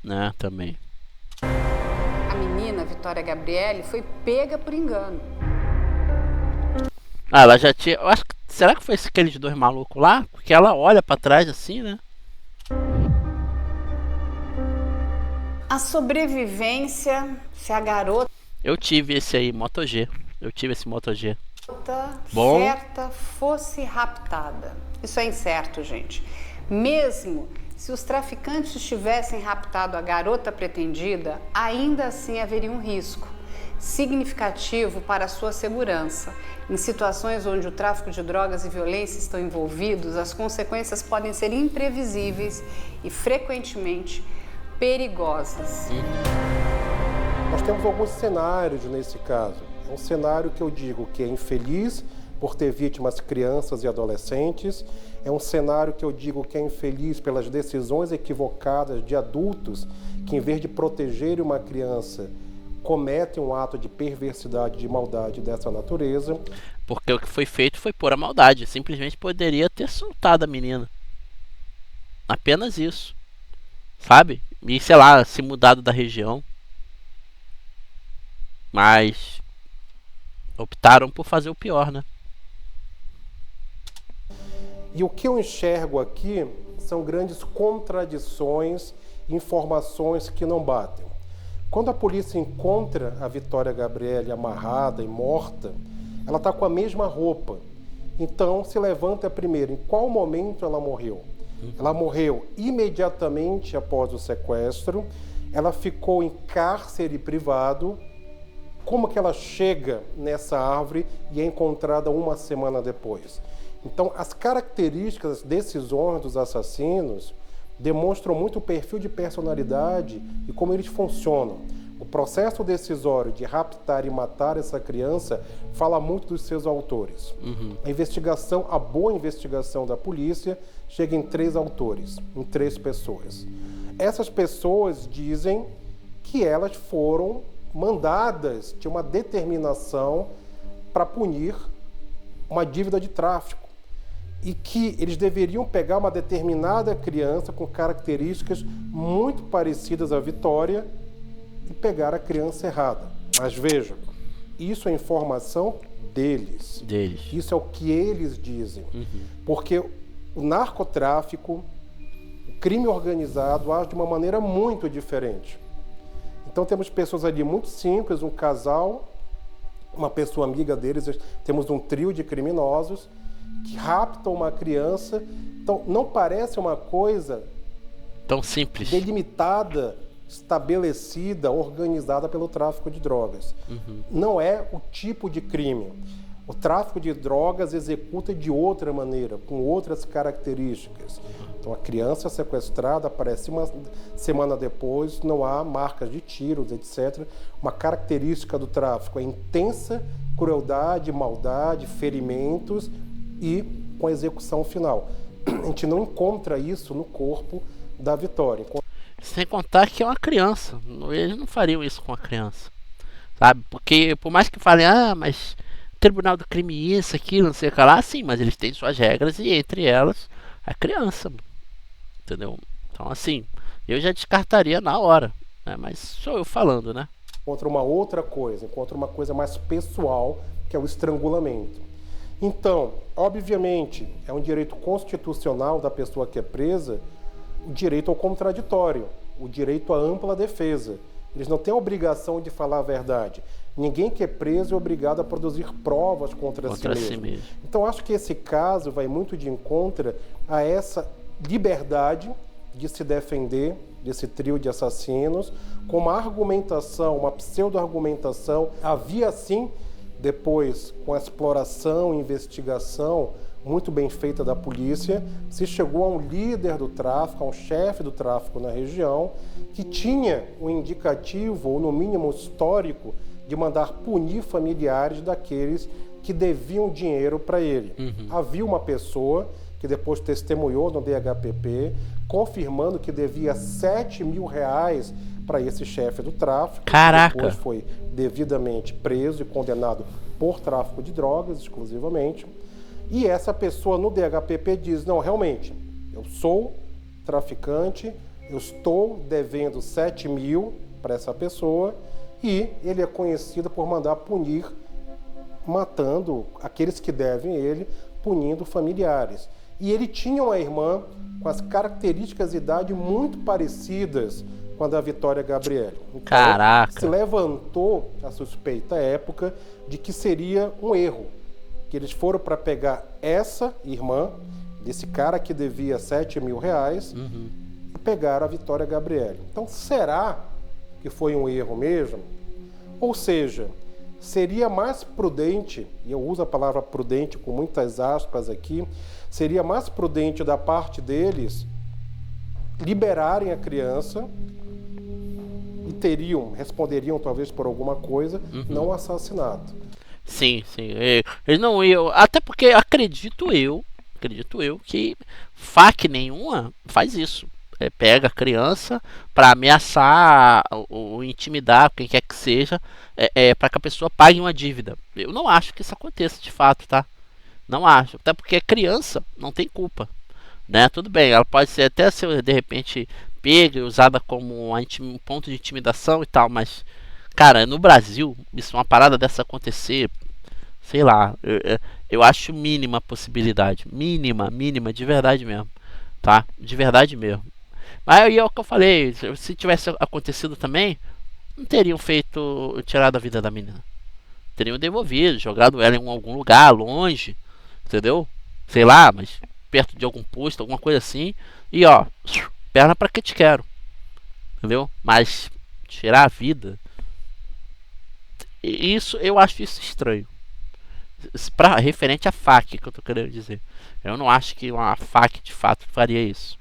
né, também. A menina, Vitória Gabrielli, foi pega por engano. Ah, ela já tinha... Eu acho que... Será que foi aqueles dois malucos lá? Porque ela olha pra trás assim, né? A sobrevivência, se a garota Eu tive esse aí, Moto G. Eu tive esse Moto G. Bom. certa fosse raptada. Isso é incerto, gente. Mesmo se os traficantes tivessem raptado a garota pretendida, ainda assim haveria um risco significativo para a sua segurança. Em situações onde o tráfico de drogas e violência estão envolvidos, as consequências podem ser imprevisíveis e frequentemente perigosas. Nós temos alguns cenários nesse caso. É um cenário que eu digo que é infeliz por ter vítimas crianças e adolescentes. É um cenário que eu digo que é infeliz pelas decisões equivocadas de adultos que, em vez de protegerem uma criança, cometem um ato de perversidade, de maldade dessa natureza. Porque o que foi feito foi pura maldade. Simplesmente poderia ter soltado a menina. Apenas isso. Sabe? E sei lá, se mudado da região. Mas optaram por fazer o pior, né? E o que eu enxergo aqui são grandes contradições, informações que não batem. Quando a polícia encontra a Vitória Gabrielli amarrada e morta, ela está com a mesma roupa. Então se levanta primeiro, em qual momento ela morreu? Ela morreu imediatamente após o sequestro, ela ficou em cárcere privado. Como que ela chega nessa árvore e é encontrada uma semana depois? Então, as características, as decisões dos assassinos demonstram muito o perfil de personalidade e como eles funcionam. O processo decisório de raptar e matar essa criança fala muito dos seus autores. A investigação, a boa investigação da polícia, chega em 3 autores, em 3 pessoas. Essas pessoas dizem que elas foram mandadas de uma determinação para punir uma dívida de tráfico e que eles deveriam pegar uma determinada criança com características muito parecidas à Vitória e pegar a criança errada. Mas veja, isso é informação deles. Isso é o que eles dizem. Porque o narcotráfico, o crime organizado age de uma maneira muito diferente. Então temos pessoas ali muito simples, um casal, uma pessoa amiga deles, temos um trio de criminosos que raptam uma criança. Então não parece uma coisa tão simples, delimitada, estabelecida, organizada pelo tráfico de drogas. Não é o tipo de crime. O tráfico de drogas executa de outra maneira, com outras características. Então a criança sequestrada aparece uma semana depois, não há marcas de tiros, etc. Uma característica do tráfico é intensa crueldade, maldade, ferimentos e com a execução final. A gente não encontra isso no corpo da Vitória. Sem contar que é uma criança. Eles não fariam isso com a criança, sabe? Porque por mais que falem, mas Tribunal do Crime isso, aquilo, não sei o que lá, sim, mas eles têm suas regras e entre elas a criança, entendeu? Então assim, eu já descartaria na hora, né? Mas sou eu falando, né? Encontra uma outra coisa, encontra uma coisa mais pessoal, que é o estrangulamento. Então, obviamente, é um direito constitucional da pessoa que é presa o direito ao contraditório, o direito à ampla defesa. Eles não têm a obrigação de falar a verdade. Ninguém que é preso é obrigado a produzir provas contra si mesmo. Então, acho que esse caso vai muito de encontro a essa liberdade de se defender desse trio de assassinos, com uma argumentação, uma pseudo-argumentação. Havia, sim, depois, com a exploração e investigação, muito bem feita da polícia, se chegou a um líder do tráfico, a um chefe do tráfico na região, que tinha um indicativo, ou no mínimo histórico, de mandar punir familiares daqueles que deviam dinheiro para ele. Havia uma pessoa que depois testemunhou no DHPP, confirmando que devia R$7.000 para esse chefe do tráfico. Caraca! Depois foi devidamente preso e condenado por tráfico de drogas, exclusivamente. E essa pessoa no DHPP diz, não, realmente, eu sou traficante, eu estou devendo R$7.000 para essa pessoa e ele é conhecido por mandar punir, matando aqueles que devem ele, punindo familiares. E ele tinha uma irmã com as características de idade muito parecidas com a da Vitória Gabrielle. Então, caraca! Se levantou a suspeita à época de que seria um erro, que eles foram para pegar essa irmã, desse cara que devia R$7.000, e pegaram a Vitória Gabrielle. Então, será que foi um erro mesmo? Ou seja, seria mais prudente, e eu uso a palavra prudente com muitas aspas aqui, seria mais prudente da parte deles liberarem a criança e responderiam talvez por alguma coisa, não assassinato. Sim, sim. Eles não iam. Até porque acredito eu que FAC nenhuma faz isso. Pega a criança para ameaçar ou intimidar quem quer que seja, para que a pessoa pague uma dívida. Eu não acho que isso aconteça de fato, tá? Não acho. Até porque a criança não tem culpa, né? Tudo bem, ela pode ser até ser de repente pega e usada como um ponto de intimidação e tal, mas cara, no Brasil, isso uma parada dessa acontecer, sei lá, eu acho mínima a possibilidade, mínima, de verdade mesmo, tá? De verdade mesmo. Mas aí é o que eu falei, se tivesse acontecido também, não teriam tirado a vida da menina. Teriam devolvido, jogado ela em algum lugar, longe, entendeu? Sei lá, mas perto de algum posto, alguma coisa assim, e ó, perna pra que te quero, entendeu? Mas tirar a vida, isso eu acho isso estranho. Referente à FAC que eu tô querendo dizer, eu não acho que uma FAC de fato faria isso.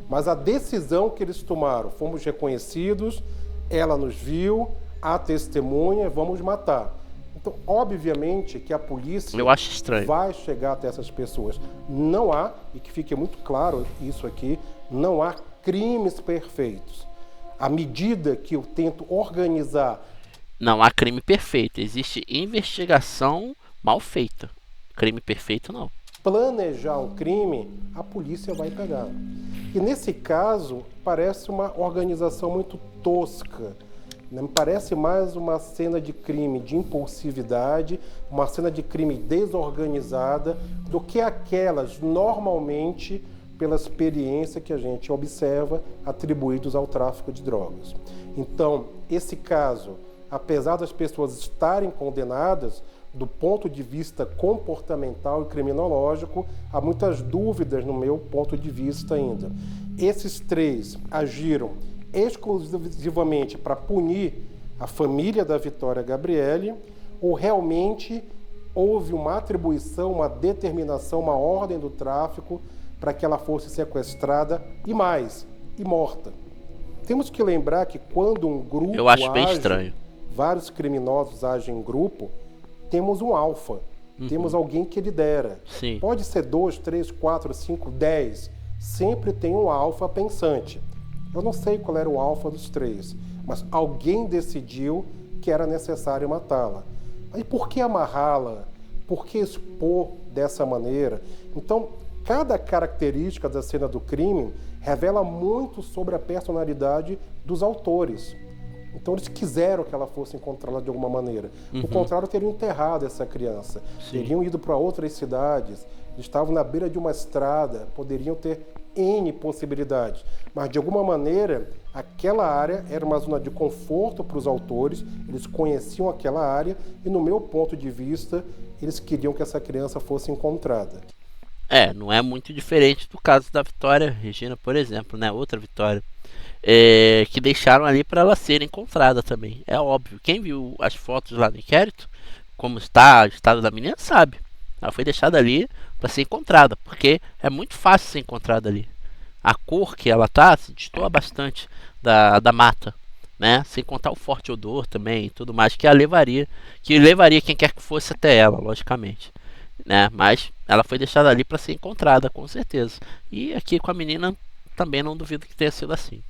Mas a decisão que eles tomaram, fomos reconhecidos, ela nos viu, a testemunha, vamos matar. Então, obviamente que a polícia eu acho estranho. Vai chegar até essas pessoas. Não há, e que fique muito claro isso aqui, não há crimes perfeitos. À medida que eu tento organizar... Não há crime perfeito, existe investigação mal feita. Crime perfeito não. Planejar um crime, a polícia vai pegar. E nesse caso, parece uma organização muito tosca. Me parece mais uma cena de crime de impulsividade, uma cena de crime desorganizada, do que aquelas normalmente, pela experiência que a gente observa, atribuídos ao tráfico de drogas. Então, esse caso, apesar das pessoas estarem condenadas, do ponto de vista comportamental e criminológico, há muitas dúvidas no meu ponto de vista ainda. Esses três agiram exclusivamente para punir a família da Vitória Gabrielle, ou realmente houve uma atribuição, uma determinação, uma ordem do tráfico para que ela fosse sequestrada e morta. Temos que lembrar que quando um grupo eu acho bem estranho. Vários criminosos agem em grupo, temos um alfa, temos alguém que lidera. Sim. Pode ser 2, 3, 4, 5, 10, sempre tem um alfa pensante. Eu não sei qual era o alfa dos três, mas alguém decidiu que era necessário matá-la. Aí por que amarrá-la? Por que expor dessa maneira? Então, cada característica da cena do crime revela muito sobre a personalidade dos autores. Então eles quiseram que ela fosse encontrada de alguma maneira. Do contrário, teriam enterrado essa criança. Sim. Teriam ido para outras cidades, estavam na beira de uma estrada, poderiam ter N possibilidades. Mas, de alguma maneira, aquela área era uma zona de conforto para os autores, eles conheciam aquela área e, no meu ponto de vista, eles queriam que essa criança fosse encontrada. Não é muito diferente do caso da Vitória Regina, por exemplo, né? Outra Vitória. Que deixaram ali para ela ser encontrada também. É óbvio. Quem viu as fotos lá no inquérito, como está o estado da menina, sabe. Ela foi deixada ali para ser encontrada, porque é muito fácil ser encontrada ali. A cor que ela tá se destoa bastante da mata, né? Sem contar o forte odor também e tudo mais que levaria quem quer que fosse até ela, logicamente, né? Mas ela foi deixada ali para ser encontrada, com certeza. E aqui com a menina também não duvido que tenha sido assim.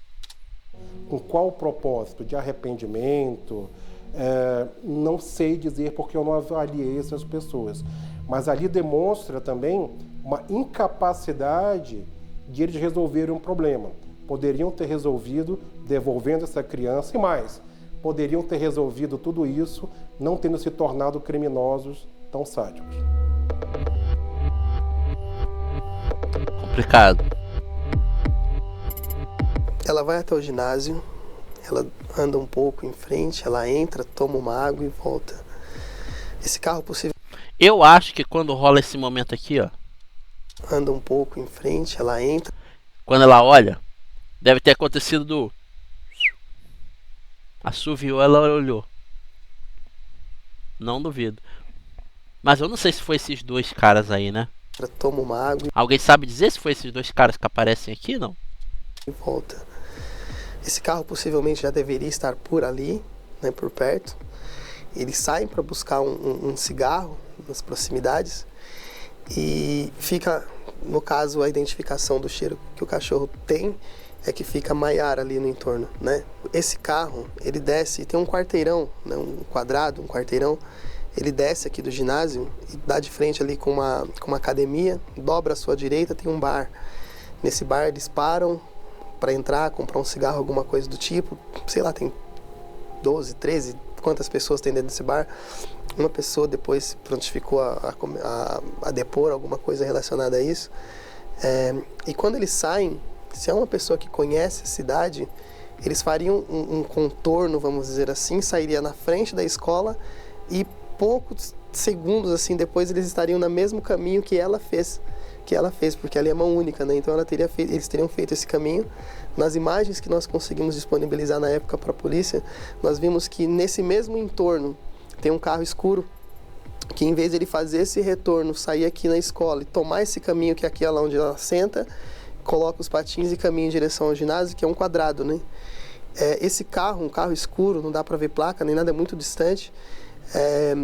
Com qual propósito? De arrependimento? Não sei dizer porque eu não avaliei essas pessoas. Mas ali demonstra também uma incapacidade de eles resolverem um problema. Poderiam ter resolvido devolvendo essa criança e mais. Poderiam ter resolvido tudo isso não tendo se tornado criminosos tão sádicos. Complicado. Ela vai até o ginásio, ela anda um pouco em frente, ela entra, toma uma água e volta. Esse carro possível... Eu acho que quando rola esse momento aqui, ó, anda um pouco em frente, ela entra... Quando ela olha, deve ter acontecido do... Assoviou, ela olhou. Não duvido. Mas eu não sei se foi esses dois caras aí, né? Toma uma água... Alguém sabe dizer se foi esses dois caras que aparecem aqui, não? E volta. Esse carro possivelmente já deveria estar por ali, né, por perto. Eles saem para buscar um cigarro nas proximidades e fica, no caso, a identificação do cheiro que o cachorro tem é que fica Maiara ali no entorno, né? Esse carro, ele desce, tem um quarteirão, né, um quadrado, um quarteirão, ele desce aqui do ginásio e dá de frente ali com uma academia, dobra à sua direita, tem um bar. Nesse bar eles param para entrar, comprar um cigarro, alguma coisa do tipo, sei lá, tem 12, 13, quantas pessoas tem dentro desse bar. Uma pessoa depois prontificou a depor alguma coisa relacionada a isso. E quando eles saem, se é uma pessoa que conhece a cidade, eles fariam um contorno, vamos dizer assim, sairia na frente da escola e poucos segundos assim depois eles estariam no mesmo caminho que ela fez, porque ela é mão única, né? Então eles teriam feito esse caminho. Nas imagens que nós conseguimos disponibilizar na época para a polícia, nós vimos que nesse mesmo entorno tem um carro escuro, que em vez de ele fazer esse retorno, sair aqui na escola e tomar esse caminho que é aqui lá onde ela senta, coloca os patins e caminha em direção ao ginásio, que é um quadrado, né? Esse carro, um carro escuro, não dá para ver placa, nem nada, é muito distante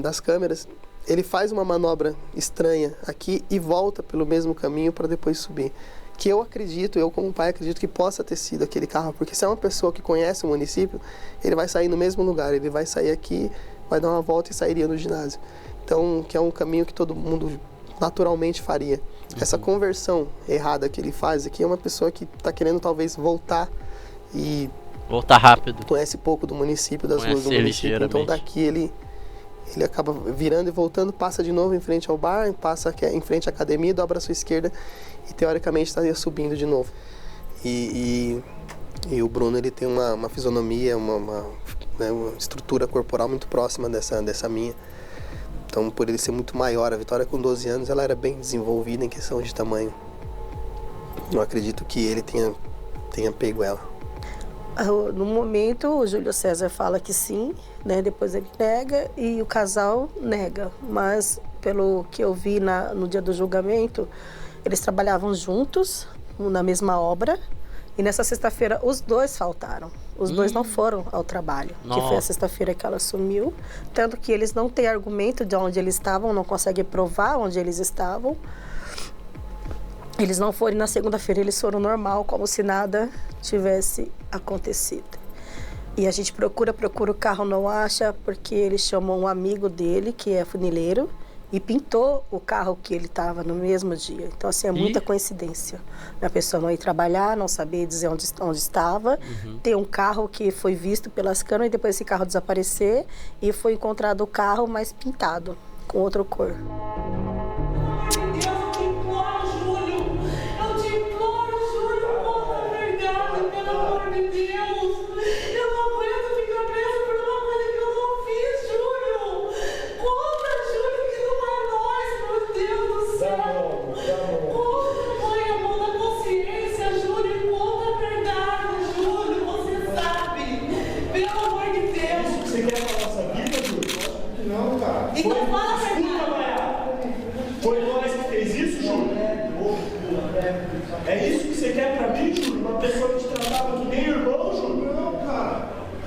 das câmeras. Ele faz uma manobra estranha aqui e volta pelo mesmo caminho para depois subir. Que eu como pai acredito que possa ter sido aquele carro, porque se é uma pessoa que conhece o município, ele vai sair no mesmo lugar, ele vai sair aqui, vai dar uma volta e sairia no ginásio. Então, que é um caminho que todo mundo naturalmente faria. Essa conversão errada que ele faz aqui é uma pessoa que está querendo talvez voltar e... Voltar rápido. Conhece pouco do município, das ruas do município, então daqui ele acaba virando e voltando, passa de novo em frente ao bar, passa em frente à academia, dobra a sua esquerda e teoricamente estaria subindo de novo. E o Bruno, ele tem uma fisionomia, uma estrutura corporal muito próxima dessa minha. Então, por ele ser muito maior, a Vitória com 12 anos, ela era bem desenvolvida em questão de tamanho. Eu acredito que ele tenha pego ela. No momento, o Júlio César fala que sim, né? Depois ele nega e o casal nega. Mas, pelo que eu vi no dia do julgamento, eles trabalhavam juntos, na mesma obra. E nessa sexta-feira, os dois faltaram. Os dois não foram ao trabalho, que foi a sexta-feira que ela sumiu. Tanto que eles não têm argumento de onde eles estavam, não conseguem provar onde eles estavam. Eles não foram na segunda-feira, eles foram normal, como se nada tivesse acontecido. E a gente procura o carro, não acha, porque eles chamam um amigo dele, que é funileiro, e pintou o carro que ele estava no mesmo dia. Então, assim, é muita coincidência. A pessoa não ir trabalhar, não saber dizer onde estava. Tem um carro que foi visto pelas câmeras e depois esse carro desaparecer e foi encontrado o carro, mas pintado, com outra cor. Então fala a verdade.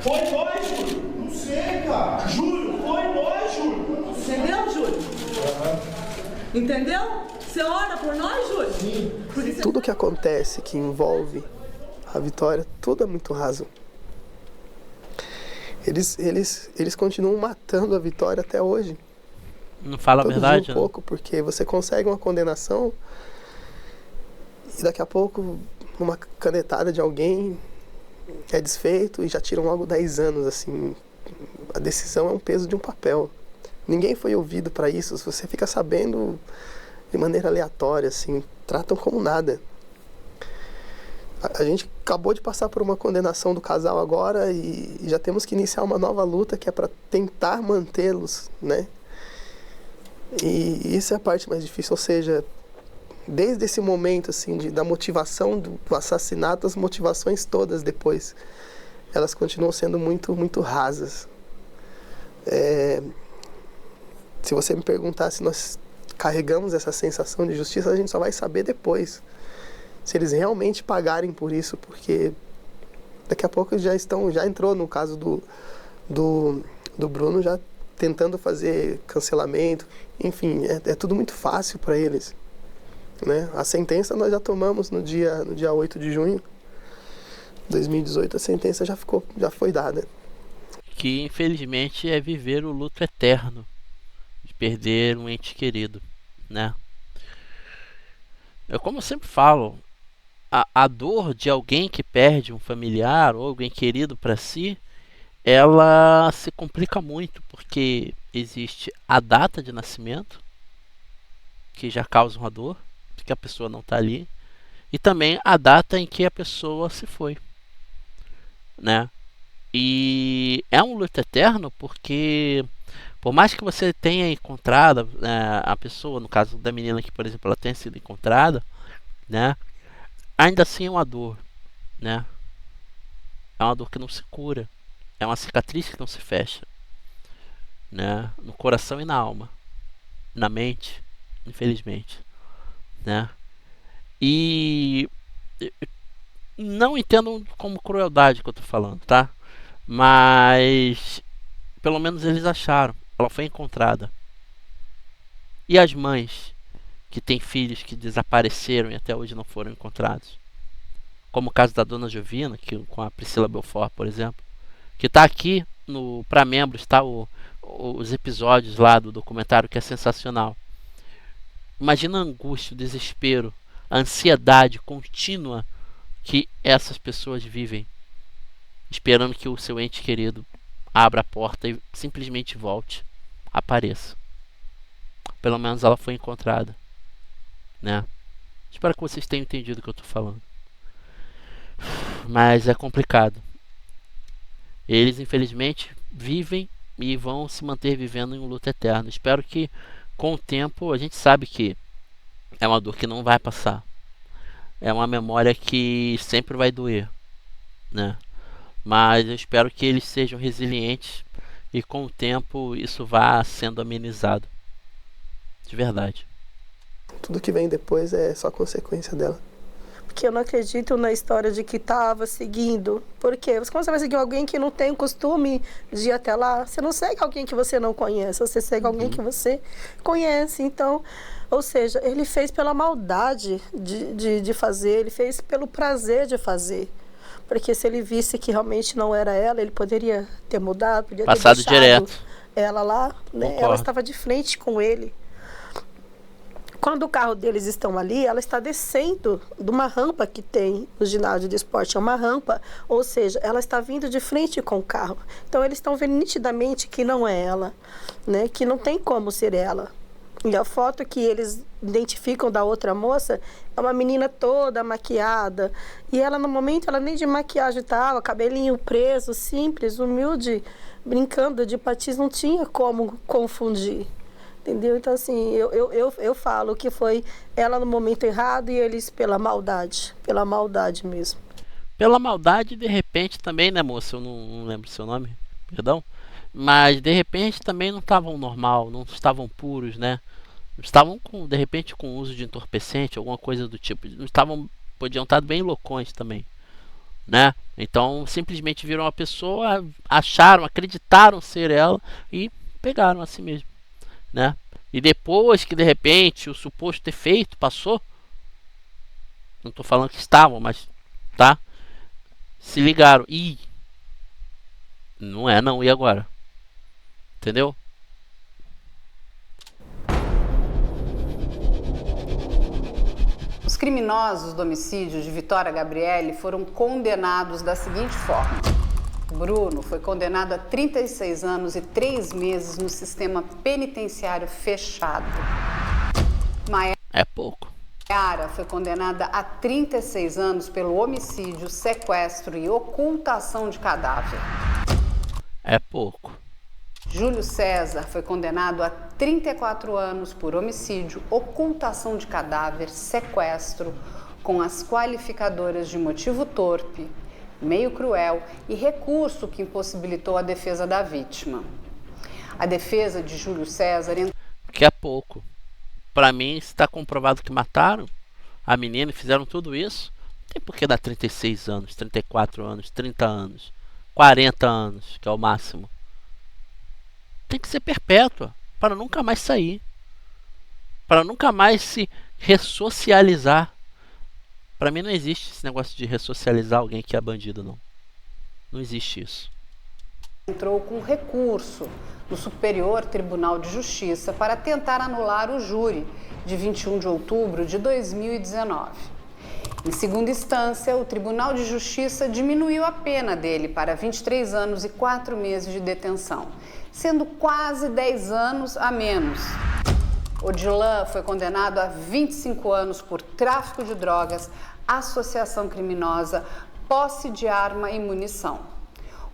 Foi nós, Júlio. Não sei, cara. Júlio, foi nós, Júlio. Entendeu, Júlio? Entendeu? Você ora por nós, Júlio? Sim. Tudo que acontece, que envolve a Vitória, tudo é muito raso. Eles continuam matando a Vitória até hoje. Não fala a verdade? Um pouco, porque você consegue uma condenação e daqui a pouco uma canetada de alguém é desfeito e já tiram logo 10 anos, assim. A decisão é um peso de um papel. Ninguém foi ouvido para isso. Você fica sabendo de maneira aleatória, assim, tratam como nada. A gente acabou de passar por uma condenação do casal agora e já temos que iniciar uma nova luta que é para tentar mantê-los, né? E isso é a parte mais difícil, ou seja, desde esse momento assim da motivação do assassinato, as motivações todas depois, elas continuam sendo muito rasas. Se você me perguntar se nós carregamos essa sensação de justiça, a gente só vai saber depois, se eles realmente pagarem por isso, porque daqui a pouco já entrou no caso do Bruno, já tentando fazer cancelamento, enfim, é tudo muito fácil para eles, né? A sentença nós já tomamos no dia 8 de junho de 2018, a sentença já foi dada. Que infelizmente é viver o luto eterno de perder um ente querido, né? Como eu sempre falo, a dor de alguém que perde um familiar ou alguém querido para si, ela se complica muito, porque existe a data de nascimento, que já causa uma dor, porque a pessoa não está ali, e também a data em que a pessoa se foi, né? E é um luto eterno, porque por mais que você tenha encontrado a pessoa, no caso da menina que, por exemplo, ela tenha sido encontrada, né? Ainda assim é uma dor, né? É uma dor que não se cura. É uma cicatriz que não se fecha, né? No coração e na alma, na mente, infelizmente, né? E não entendam como crueldade que eu tô falando, tá? Mas pelo menos eles acharam. Ela foi encontrada. E as mães que têm filhos que desapareceram e até hoje não foram encontrados, como o caso da Dona Jovina, com a Priscila Belfort, por exemplo, que está aqui para membros, tá? Os episódios lá do documentário, que é sensacional. Imagina a angústia, o desespero, a ansiedade contínua que essas pessoas vivem, esperando que o seu ente querido abra a porta e simplesmente volte, apareça. Pelo menos ela foi encontrada, né? Espero que vocês tenham entendido o que eu estou falando. Mas é complicado. Eles, infelizmente, vivem e vão se manter vivendo em um luto eterno. Espero que, com o tempo, a gente sabe que é uma dor que não vai passar. É uma memória que sempre vai doer, né? Mas eu espero que eles sejam resilientes e, com o tempo, isso vá sendo amenizado. De verdade. Tudo que vem depois é só consequência dela. Porque eu não acredito na história de que estava seguindo. Por quê? Como você vai seguir alguém que não tem o costume de ir até lá? Você não segue alguém que você não conhece, você segue alguém que você conhece. Então, ou seja, ele fez pela maldade de fazer, ele fez pelo prazer de fazer. Porque se ele visse que realmente não era ela, ele poderia ter mudado, poderia passado ter deixado direto. Ela lá, né? Ela estava de frente com ele. Quando o carro deles estão ali, ela está descendo de uma rampa que tem no ginásio de esporte. É uma rampa, ou seja, ela está vindo de frente com o carro. Então, eles estão vendo nitidamente que não é ela, né? Que não tem como ser ela. E a foto que eles identificam da outra moça é uma menina toda maquiada. E ela, no momento, ela nem de maquiagem estava, cabelinho preso, simples, humilde, brincando de patins, não tinha como confundir. Entendeu? Então, assim, eu falo que foi ela no momento errado e eles pela maldade mesmo. Pela maldade, de repente, também, né, moça? Eu não lembro o seu nome, perdão. Mas, de repente, também não estavam normal, não estavam puros, né? Estavam, de repente, com uso de entorpecente, alguma coisa do tipo. Não estavam, podiam estar bem loucões também, né? Então simplesmente viram uma pessoa, acharam, acreditaram ser ela e pegaram a si mesmo, né? E depois que de repente o suposto efeito passou, não estou falando que estavam, mas tá, se ligaram e não é não, e agora? Entendeu? Os criminosos do homicídio de Vitória Gabrielli foram condenados da seguinte forma. Bruno foi condenado a 36 anos e 3 meses no sistema penitenciário fechado. É pouco. Maiara foi condenada a 36 anos pelo homicídio, sequestro e ocultação de cadáver. É pouco. Júlio César foi condenado a 34 anos por homicídio, ocultação de cadáver, sequestro, com as qualificadoras de motivo torpe, meio cruel e recurso que impossibilitou a defesa da vítima. A defesa de Júlio César... Que é pouco. Pra mim, se está comprovado que mataram a menina e fizeram tudo isso, não tem por que dar 36 anos, 34 anos, 30 anos, 40 anos, que é o máximo. Tem que ser perpétua, para nunca mais sair, para nunca mais se ressocializar. Para mim não existe esse negócio de ressocializar alguém que é bandido, não. Não existe isso. Entrou com recurso no Superior Tribunal de Justiça para tentar anular o júri de 21 de outubro de 2019. Em segunda instância, o Tribunal de Justiça diminuiu a pena dele para 23 anos e 4 meses de detenção, sendo quase 10 anos a menos. Odilan foi condenado a 25 anos por tráfico de drogas, associação criminosa, posse de arma e munição.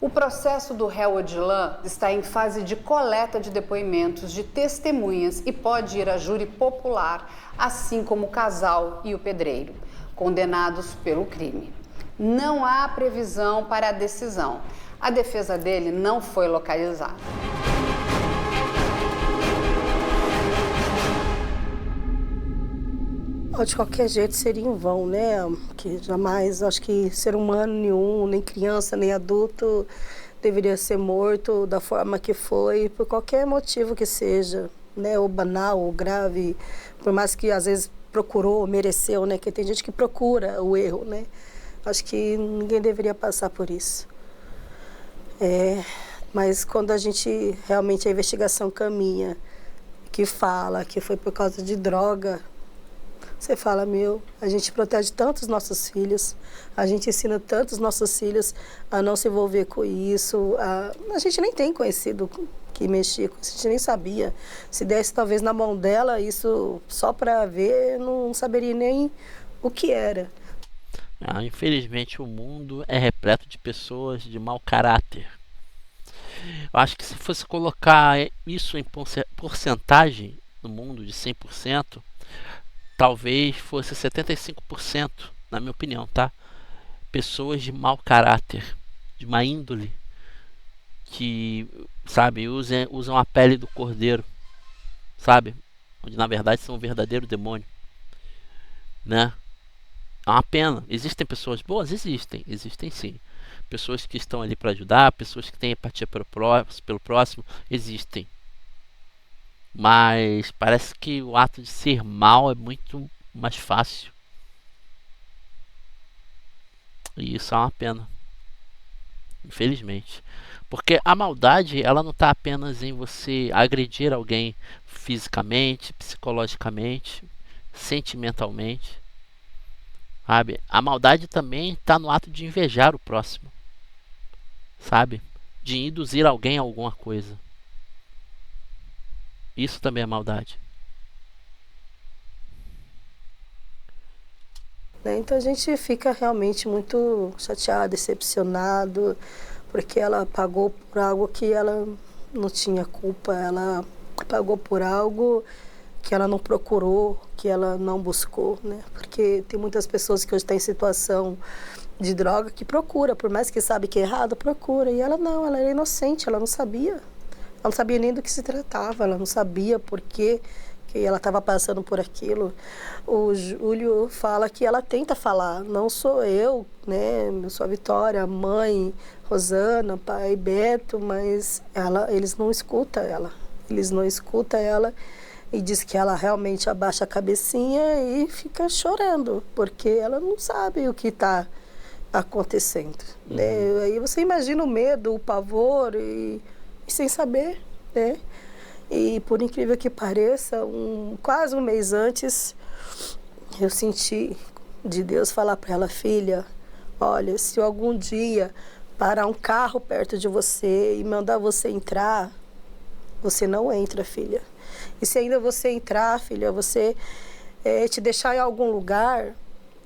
O processo do réu Odilan está em fase de coleta de depoimentos de testemunhas e pode ir a júri popular, assim como o casal e o pedreiro, condenados pelo crime. Não há previsão para a decisão. A defesa dele não foi localizada. De qualquer jeito seria em vão, né? Que jamais, acho que ser humano nenhum, nem criança, nem adulto, deveria ser morto da forma que foi, por qualquer motivo que seja, né? Ou banal, ou grave, por mais que às vezes procurou, mereceu, né? Que tem gente que procura o erro, né? Acho que ninguém deveria passar por isso. Mas quando a gente, realmente a investigação caminha, que fala que foi por causa de droga, você fala, a gente protege tantos nossos filhos, a gente ensina tantos nossos filhos a não se envolver com isso. A gente nem tem conhecido que mexia com isso, a gente nem sabia. Se desse talvez na mão dela, isso só para ver, não saberia nem o que era. Infelizmente o mundo é repleto de pessoas de mau caráter. Eu acho que se fosse colocar isso em porcentagem no mundo de 100%, talvez fosse 75%, na minha opinião, tá? Pessoas de mau caráter, de má índole, que, sabe, usam a pele do cordeiro, sabe? Onde na verdade são um verdadeiro demônio, né? É uma pena. Existem pessoas boas? Existem sim. Pessoas que estão ali para ajudar, pessoas que têm empatia pelo próximo, existem. Mas parece que o ato de ser mal é muito mais fácil. E isso é uma pena. Infelizmente. Porque a maldade, ela não está apenas em você agredir alguém fisicamente, psicologicamente, sentimentalmente. Sabe? A maldade também está no ato de invejar o próximo. Sabe? De induzir alguém a alguma coisa. Isso também é maldade. Então a gente fica realmente muito chateado, decepcionado, porque ela pagou por algo que ela não tinha culpa, ela pagou por algo que ela não procurou, que ela não buscou, né? Porque tem muitas pessoas que hoje estão em situação de droga que procura, por mais que sabe que é errado, procura. E ela não, ela era inocente, ela não sabia. Ela não sabia nem do que se tratava, ela não sabia por que que ela estava passando por aquilo, o Júlio fala que ela tenta falar, não sou eu, né, eu sou a Vitória, a mãe, Rosana, pai Beto, mas eles não escutam ela. Eles não escutam ela e diz que ela realmente abaixa a cabecinha e fica chorando, porque ela não sabe o que está acontecendo. Né? Aí você imagina o medo, o pavor e sem saber, né? E por incrível que pareça, quase um mês antes, eu senti de Deus falar para ela, filha, olha, se algum dia parar um carro perto de você e mandar você entrar, você não entra, filha. E se ainda você entrar, filha, você te deixar em algum lugar,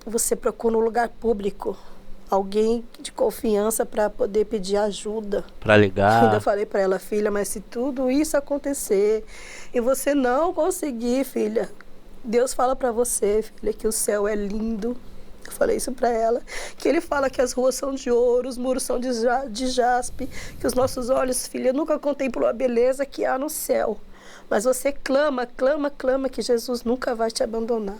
você procura um lugar público. Alguém de confiança para poder pedir ajuda. Para ligar. Ainda falei para ela, filha, mas se tudo isso acontecer e você não conseguir, filha, Deus fala para você, filha, que o céu é lindo. Eu falei isso para ela, que ele fala que as ruas são de ouro, os muros são de jaspe, que os nossos olhos, filha, nunca contemplam a beleza que há no céu. Mas você clama, clama, clama que Jesus nunca vai te abandonar.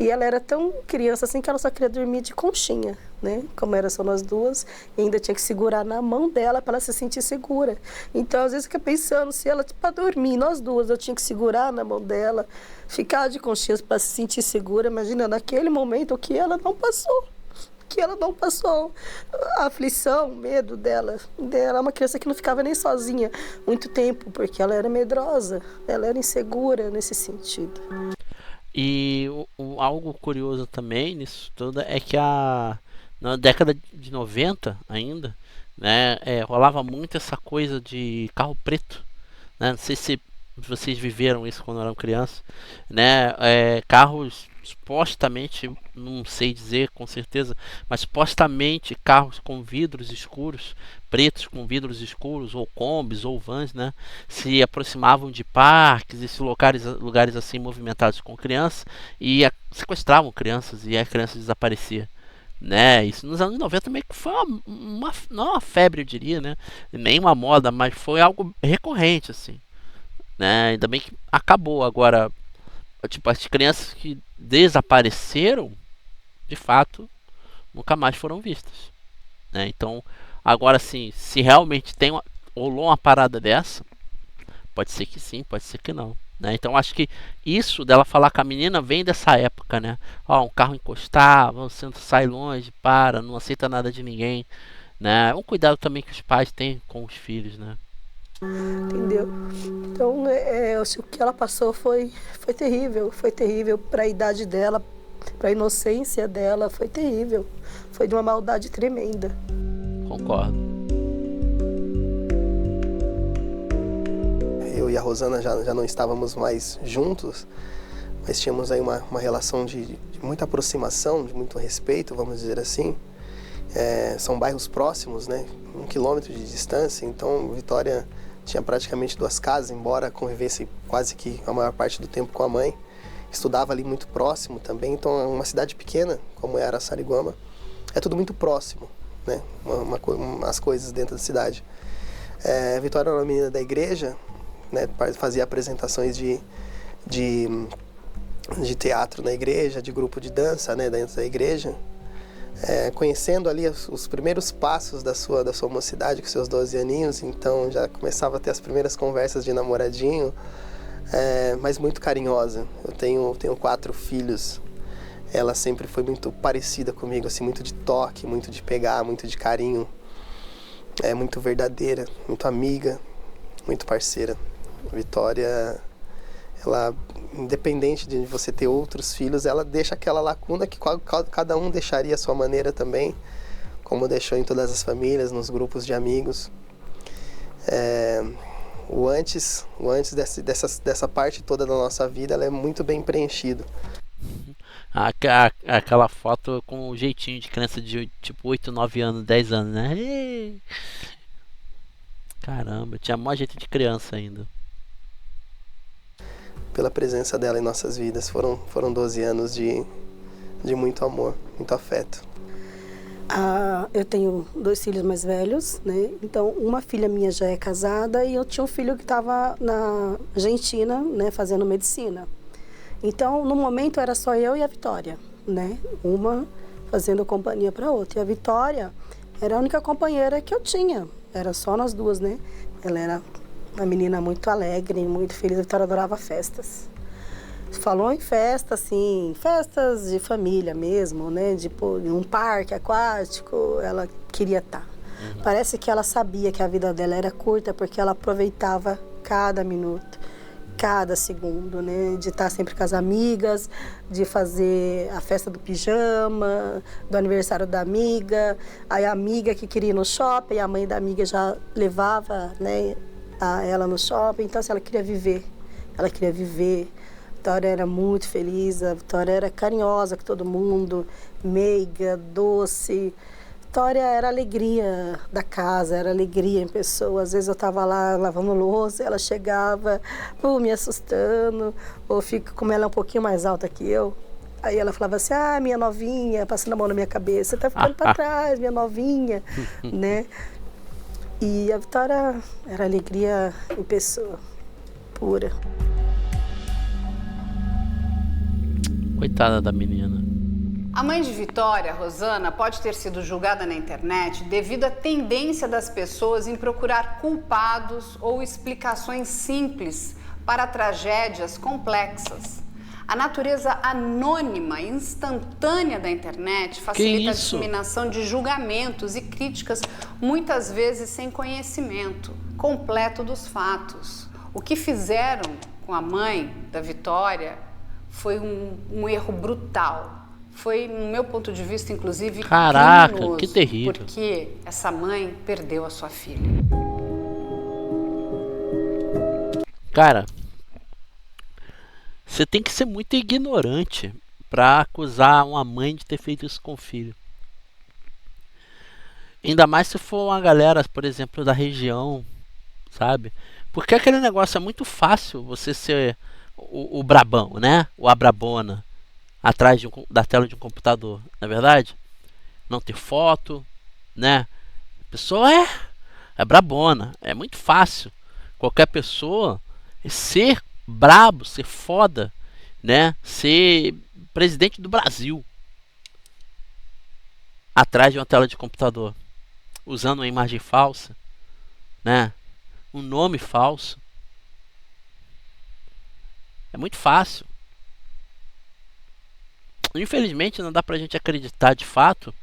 E ela era tão criança assim que ela só queria dormir de conchinha, né? Como era só nós duas, e ainda tinha que segurar na mão dela para ela se sentir segura. Então, às vezes, fica pensando, se ela, para dormir, nós duas, eu tinha que segurar na mão dela, ficar de conchinha para se sentir segura. Imagina, naquele momento, o que ela não passou. Que ela não passou. A aflição, o medo dela. Ela é uma criança que não ficava nem sozinha muito tempo, porque ela era medrosa, ela era insegura nesse sentido. E algo curioso também nisso tudo é que na década de 90 ainda, né, rolava muito essa coisa de carro preto, né? Não sei se vocês viveram isso quando eram crianças, né? Carros supostamente, não sei dizer com certeza, mas supostamente carros com vidros escuros, pretos com vidros escuros, ou combis, ou vans, né? Se aproximavam de parques, esses lugares assim movimentados com crianças, e sequestravam crianças, e as crianças desapareciam. Né? Isso nos anos 90 meio que foi não uma febre, eu diria, né? Nem uma moda, mas foi algo recorrente, assim. Né? Ainda bem que acabou. Agora, tipo, as crianças que desapareceram, de fato, nunca mais foram vistas. Né? Então, agora sim, se realmente rolou uma parada dessa, pode ser que sim, pode ser que não. Né? Então, acho que isso dela falar com a menina vem dessa época, né? Ó, um carro encostar, você sai longe, não aceita nada de ninguém. Né? É um cuidado também que os pais têm com os filhos, né? Entendeu? Então, o que ela passou foi terrível para a idade dela, para a inocência dela, foi terrível. Foi de uma maldade tremenda. Concordo. Eu e a Rosana já não estávamos mais juntos, mas tínhamos aí uma relação de muita aproximação, de muito respeito, vamos dizer assim. São bairros próximos, né? 1 quilômetro de distância, então Vitória tinha praticamente 2 casas, embora convivesse quase que a maior parte do tempo com a mãe. Estudava ali muito próximo também, então é uma cidade pequena, como era Araçariguama, é tudo muito próximo, né? As coisas dentro da cidade. Vitória era uma menina da igreja, né? Fazia apresentações de teatro na igreja, de grupo de dança, né? Dentro da igreja. Conhecendo ali os primeiros passos da sua mocidade, com seus 12 aninhos, então já começava a ter as primeiras conversas de namoradinho, mas muito carinhosa. Eu tenho 4 filhos, ela sempre foi muito parecida comigo, assim, muito de toque, muito de pegar, muito de carinho, muito verdadeira, muito amiga, muito parceira. Vitória, ela, independente de você ter outros filhos, ela deixa aquela lacuna que cada um deixaria à sua maneira também, como deixou em todas as famílias, nos grupos de amigos. O antes dessa parte toda da nossa vida, ela é muito bem preenchido. Aquela foto com um jeitinho de criança de tipo 8, 9 anos, 10 anos, né? Caramba, tinha maior jeito de criança ainda. Pela presença dela em nossas vidas. Foram 12 anos de muito amor, muito afeto. Eu tenho 2 filhos mais velhos, né? Então, uma filha minha já é casada e eu tinha um filho que estava na Argentina, né, fazendo medicina. Então, no momento, era só eu e a Vitória, né? Uma fazendo companhia para outra. E a Vitória era a única companheira que eu tinha. Era só nós duas, né? Ela era uma menina muito alegre, muito feliz. A Vitória adorava festas. Falou em festa, assim, festas de família mesmo, né? Tipo, em um parque aquático, ela queria estar. Parece que ela sabia que a vida dela era curta, porque ela aproveitava cada minuto, cada segundo, né? De estar sempre com as amigas, de fazer a festa do pijama, do aniversário da amiga, aí a amiga que queria ir no shopping, a mãe da amiga já levava, né, ela no shopping. Então, assim, ela queria viver. Ela queria viver. A Vitória era muito feliz, a Vitória era carinhosa com todo mundo, meiga, doce. A Vitória era a alegria da casa, era alegria em pessoa. Às vezes eu estava lá lavando louça, ela chegava, me assustando, ou fico, como ela é um pouquinho mais alta que eu, aí ela falava assim, minha novinha, passando a mão na minha cabeça, você tá ficando para trás, minha novinha, né? E a Vitória era alegria em pessoa, pura. Coitada da menina. A mãe de Vitória, Rosana, pode ter sido julgada na internet devido à tendência das pessoas em procurar culpados ou explicações simples para tragédias complexas. A natureza anônima e instantânea da internet facilita a disseminação de julgamentos e críticas, muitas vezes sem conhecimento completo dos fatos. O que fizeram com a mãe da Vitória foi um erro brutal. Foi, no meu ponto de vista, inclusive, caraca, criminoso, que terrível. porque essa mãe perdeu a sua filha. Cara, você tem que ser muito ignorante para acusar uma mãe de ter feito isso com o filho. Ainda mais se for uma galera, por exemplo, da região, sabe? Porque aquele negócio é muito fácil você ser o brabão, né? O abrabona atrás da tela de um computador, não é verdade? Não ter foto, né? A pessoa é brabona, é muito fácil. Qualquer pessoa ser brabo, ser foda, né? Ser presidente do Brasil atrás de uma tela de computador, usando uma imagem falsa, né? Um nome falso. É muito fácil. Infelizmente não dá pra gente acreditar de fato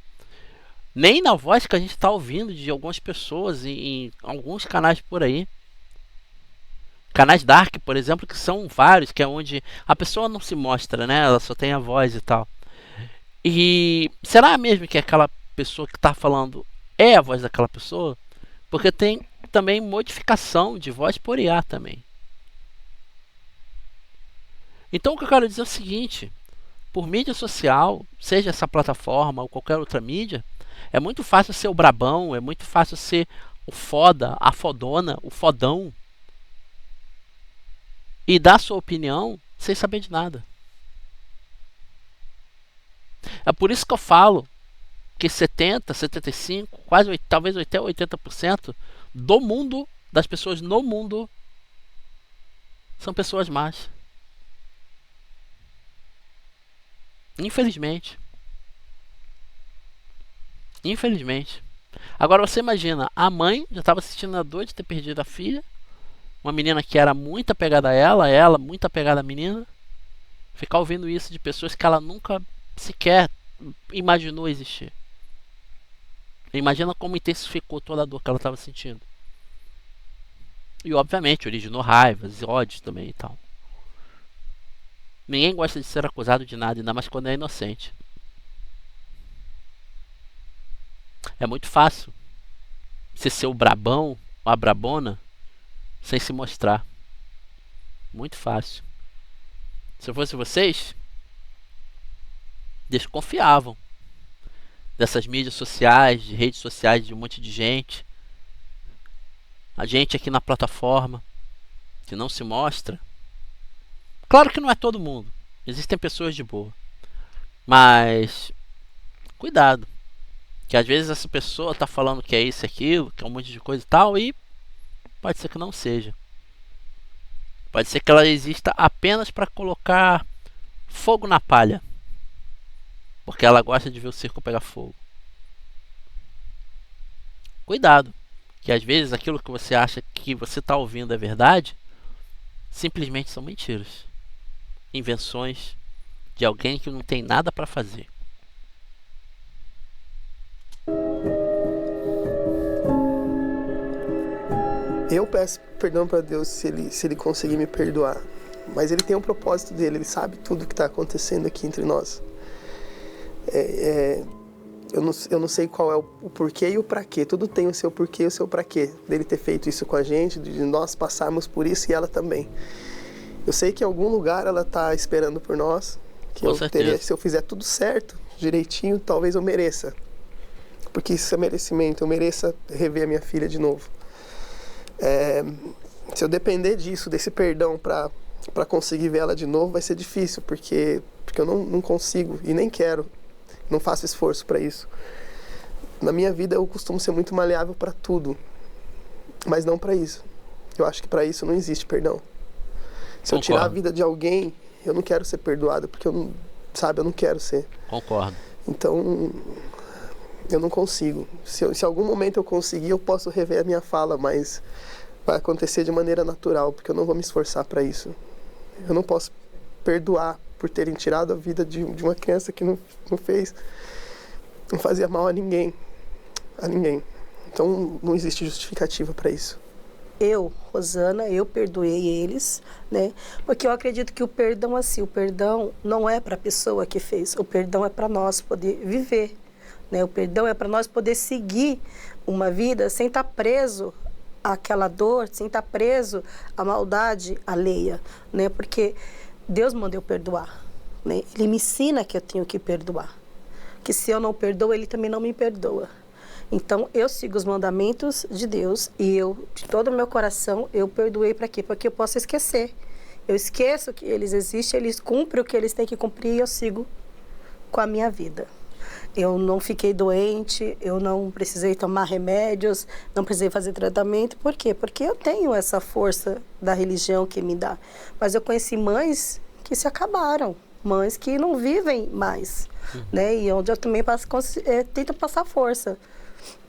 nem na voz que a gente tá ouvindo de algumas pessoas em alguns canais por aí. Canais dark, por exemplo, que são vários, que é onde a pessoa não se mostra, né? Ela só tem a voz e tal. E será mesmo que aquela pessoa que tá falando é a voz daquela pessoa? Porque tem também modificação de voz por IA também. Então o que eu quero dizer é o seguinte: por mídia social, seja essa plataforma ou qualquer outra mídia, é muito fácil ser o brabão, é muito fácil ser o foda, a fodona, o fodão, e dar sua opinião sem saber de nada. É por isso que eu falo que 70, 75, quase talvez até 80% do mundo, das pessoas no mundo, são pessoas más. Infelizmente. Infelizmente. Agora você imagina, a mãe já estava sentindo a dor de ter perdido a filha, uma menina que era muito apegada a ela muito apegada à menina, ficar ouvindo isso de pessoas que ela nunca sequer imaginou existir. Imagina como intensificou toda a dor que ela estava sentindo. E obviamente originou raivas e ódios também e tal. Ninguém gosta de ser acusado de nada, ainda mais quando é inocente. É muito fácil você ser o brabão ou a brabona sem se mostrar. Muito fácil. Se eu fosse vocês, desconfiavam dessas mídias sociais, de redes sociais de um monte de gente. A gente aqui na plataforma que não se mostra. Claro que não é todo mundo. Existem pessoas de boa. Mas cuidado. Que às vezes essa pessoa tá falando que é isso e aquilo, que é um monte de coisa e tal, e pode ser que não seja. Pode ser que ela exista apenas para colocar fogo na palha. Porque ela gosta de ver o circo pegar fogo. Cuidado, que às vezes aquilo que você acha que você está ouvindo é verdade, simplesmente são mentiras. Invenções de alguém que não tem nada para fazer. Eu peço perdão para Deus se ele conseguir me perdoar. Mas ele tem um propósito dele, ele sabe tudo que está acontecendo aqui entre nós. Eu não sei qual é o porquê e o pra quê. Tudo tem o seu porquê e o seu pra quê. Dele ter feito isso com a gente, de nós passarmos por isso e ela também. Eu sei que em algum lugar ela está esperando por nós. Que se eu fizer tudo certo, direitinho, talvez eu mereça. Porque isso é merecimento, eu mereça rever a minha filha de novo. Se eu depender disso, desse perdão para conseguir ver ela de novo, vai ser difícil, porque eu não consigo e nem quero, não faço esforço para isso. Na minha vida eu costumo ser muito maleável para tudo, mas não para isso. Eu acho que para isso não existe perdão. Se eu tirar a vida de alguém, eu não quero ser perdoado, porque eu não quero ser. Concordo. Então, eu não consigo. Se algum momento eu conseguir, eu posso rever a minha fala, mas vai acontecer de maneira natural, porque eu não vou me esforçar para isso. Eu não posso perdoar por terem tirado a vida de uma criança que não fazia mal a ninguém. Então, não existe justificativa para isso. Eu, Rosana, eu perdoei eles, né? Porque eu acredito que o perdão, assim, o perdão não é para a pessoa que fez, o perdão é para nós poder viver, né? O perdão é para nós poder seguir uma vida sem estar preso àquela dor, sem estar preso à maldade alheia, né? Porque Deus manda eu perdoar, né? Ele me ensina que eu tenho que perdoar, que se eu não perdoo, Ele também não me perdoa. Então, eu sigo os mandamentos de Deus e eu, de todo o meu coração, eu perdoei para quê? Para que eu possa esquecer. Eu esqueço que eles existem, eles cumprem o que eles têm que cumprir e eu sigo com a minha vida. Eu não fiquei doente, eu não precisei tomar remédios, não precisei fazer tratamento. Por quê? Porque eu tenho essa força da religião que me dá. Mas eu conheci mães que se acabaram, mães que não vivem mais, né? E onde eu também tento passar força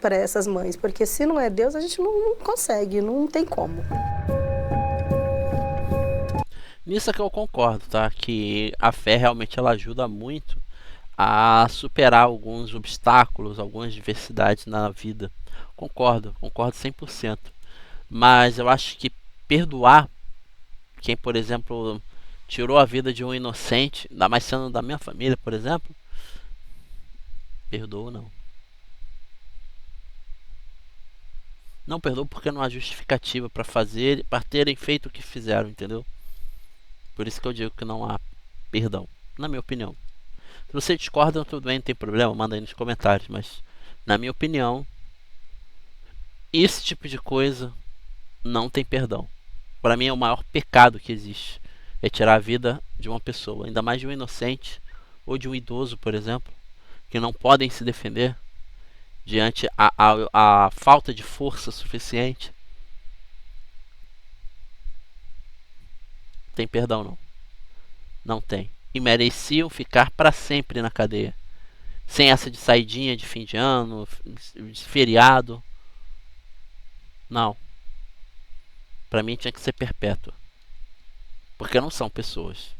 para essas mães, porque se não é Deus, a gente não consegue, não tem como. Nisso é que eu concordo, tá? Que a fé realmente ela ajuda muito a superar alguns obstáculos, algumas diversidades na vida. Concordo 100%. Mas eu acho que perdoar quem, por exemplo, tirou a vida de um inocente, ainda mais sendo da minha família, por exemplo, perdoo não. Não perdoo porque não há justificativa para terem feito o que fizeram, entendeu? Por isso que eu digo que não há perdão, na minha opinião. Se você discorda, tudo bem, não tem problema, manda aí nos comentários, mas na minha opinião, esse tipo de coisa não tem perdão. Para mim é o maior pecado que existe, é tirar a vida de uma pessoa, ainda mais de um inocente ou de um idoso, por exemplo, que não podem se defender diante a falta de força suficiente. Tem perdão não. Não tem. E mereciam ficar para sempre na cadeia. Sem essa de saidinha de fim de ano, de feriado. Não. Para mim tinha que ser perpétua. Porque não são pessoas.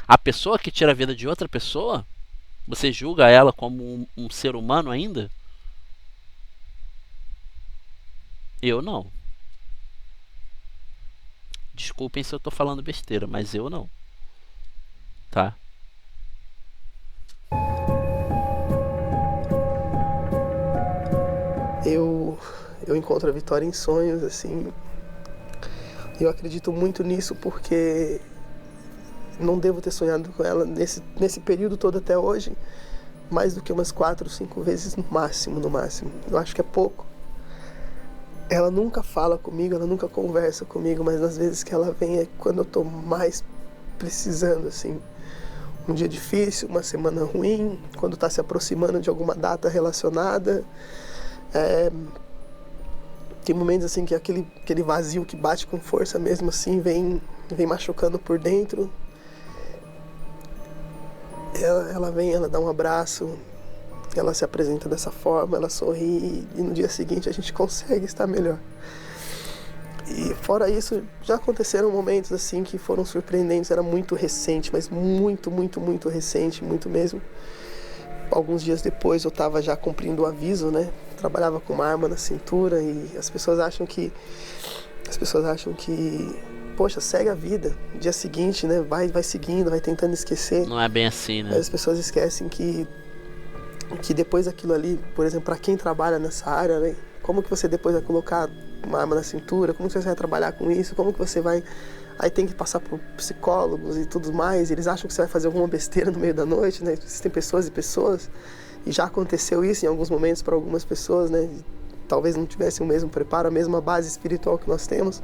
A pessoa que tira a vida de outra pessoa, você julga ela como um ser humano ainda? Eu não. Desculpem se eu estou falando besteira, mas eu não. Tá? Eu encontro a vitória em sonhos, assim. Eu acredito muito nisso porque não devo ter sonhado com ela nesse período todo até hoje, mais do que umas 4 ou 5 vezes no máximo. Eu acho que é pouco. Ela nunca fala comigo, ela nunca conversa comigo, mas nas vezes que ela vem é quando eu tô mais precisando, assim. um dia difícil, uma semana ruim, quando está se aproximando de alguma data relacionada. Tem momentos assim que aquele vazio que bate com força mesmo assim, vem machucando por dentro. Ela vem, ela dá um abraço, ela se apresenta dessa forma, ela sorri e no dia seguinte a gente consegue estar melhor. E fora isso, já aconteceram momentos assim que foram surpreendentes, era muito recente, mas muito, muito, muito recente, muito mesmo. Alguns dias depois eu estava já cumprindo o aviso, né? Trabalhava com uma arma na cintura e as pessoas acham que poxa, segue a vida. No dia seguinte, né? Vai seguindo, vai tentando esquecer. Não é bem assim, né? Mas as pessoas esquecem que depois daquilo ali, por exemplo, para quem trabalha nessa área, né? Como que você depois vai colocar uma arma na cintura? Como que você vai trabalhar com isso? Como que você vai... Aí tem que passar por psicólogos e tudo mais. Eles acham que você vai fazer alguma besteira no meio da noite, né? Existem pessoas e pessoas. E já aconteceu isso em alguns momentos para algumas pessoas, né? Talvez não tivessem o mesmo preparo, a mesma base espiritual que nós temos.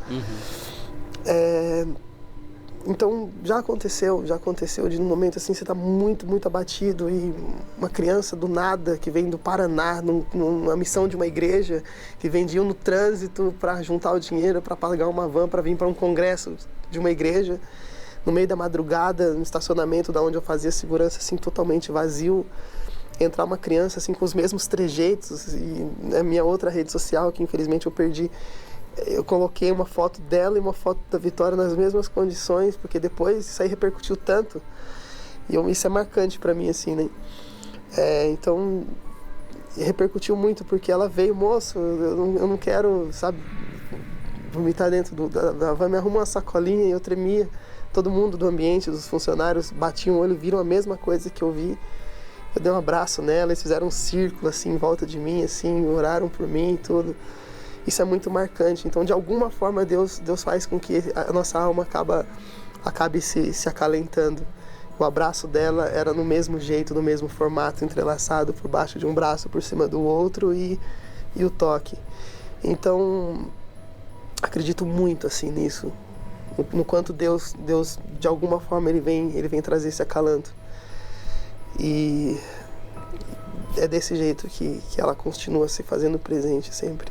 Então já aconteceu de num momento assim você está muito, muito abatido e uma criança do nada que vem do Paraná, numa missão de uma igreja, que vendiam no trânsito para juntar o dinheiro para pagar uma van para vir para um congresso de uma igreja, no meio da madrugada, no estacionamento da onde eu fazia segurança, assim, totalmente vazio, entrar uma criança assim com os mesmos trejeitos. E na minha outra rede social, que infelizmente eu perdi, eu coloquei uma foto dela e uma foto da Vitória nas mesmas condições, porque depois isso aí repercutiu tanto. E isso é marcante para mim, assim, né? Então, repercutiu muito, porque ela veio, moço, eu não quero, sabe, vomitar dentro da van, me arruma uma sacolinha e eu tremia. Todo mundo do ambiente, dos funcionários, batiam o olho, viram a mesma coisa que eu vi. Eu dei um abraço nela, eles fizeram um círculo, assim, em volta de mim, assim, oraram por mim e tudo. Isso é muito marcante. Então, de alguma forma, Deus faz com que a nossa alma acabe se acalentando. O abraço dela era no mesmo jeito, no mesmo formato, entrelaçado por baixo de um braço, por cima do outro, e o toque. Então, acredito muito assim nisso, no quanto Deus de alguma forma, ele vem trazer esse acalanto. E é desse jeito que ela continua se fazendo presente sempre.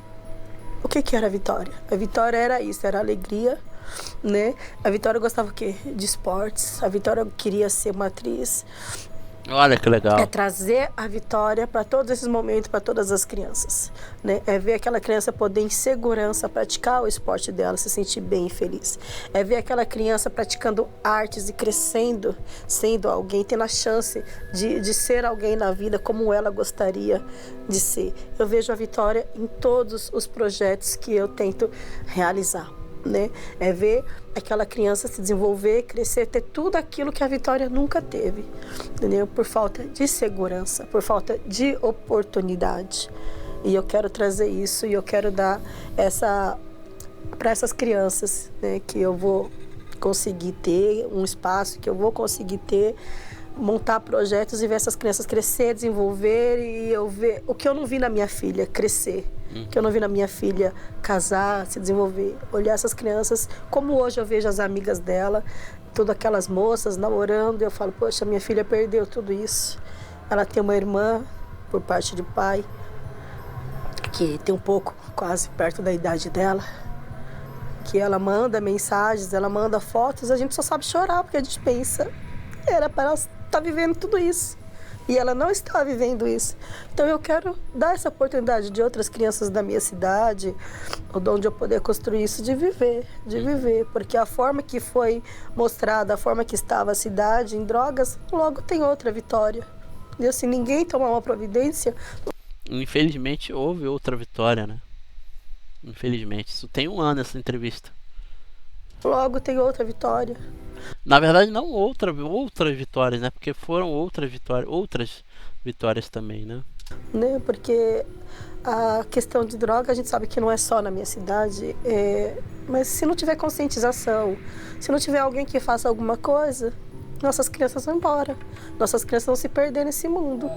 O que era a Vitória? A Vitória era isso, era alegria, né? A Vitória gostava o quê? De esportes. A Vitória queria ser uma atriz. Olha que legal. É trazer a Vitória para todos esses momentos, para todas as crianças, né? É ver aquela criança poder em segurança praticar o esporte dela, se sentir bem e feliz. É ver aquela criança praticando artes e crescendo, sendo alguém, tendo a chance de ser alguém na vida como ela gostaria de ser. Eu vejo a Vitória em todos os projetos que eu tento realizar, né? É ver aquela criança se desenvolver, crescer, ter tudo aquilo que a Vitória nunca teve, entendeu? Por falta de segurança, por falta de oportunidade. E eu quero trazer isso e eu quero dar para essas crianças, né, que eu vou conseguir ter um espaço, que eu vou conseguir ter, montar projetos e ver essas crianças crescer, desenvolver, e eu ver o que eu não vi na minha filha crescer, que eu não vi na minha filha casar, se desenvolver, olhar essas crianças como hoje eu vejo as amigas dela, todas aquelas moças namorando, eu falo, poxa, minha filha perdeu tudo isso. Ela tem uma irmã por parte de pai que tem um pouco, quase perto da idade dela, que ela manda mensagens, ela manda fotos, a gente só sabe chorar, porque a gente pensa, era para ela estar vivendo tudo isso. E ela não está vivendo isso. Então eu quero dar essa oportunidade de outras crianças da minha cidade, ou de onde eu poder construir isso, de viver. Porque a forma que foi mostrada, a forma que estava a cidade em drogas, logo tem outra Vitória. E assim, ninguém tomar uma providência. Infelizmente houve outra Vitória, né? Infelizmente. Isso tem um ano, essa entrevista. Logo tem outra Vitória. Na verdade, não outras vitórias, né? Porque foram outras vitórias também, né? Porque a questão de droga, a gente sabe que não é só na minha cidade, mas se não tiver conscientização, se não tiver alguém que faça alguma coisa, nossas crianças vão embora. Nossas crianças vão se perder nesse mundo.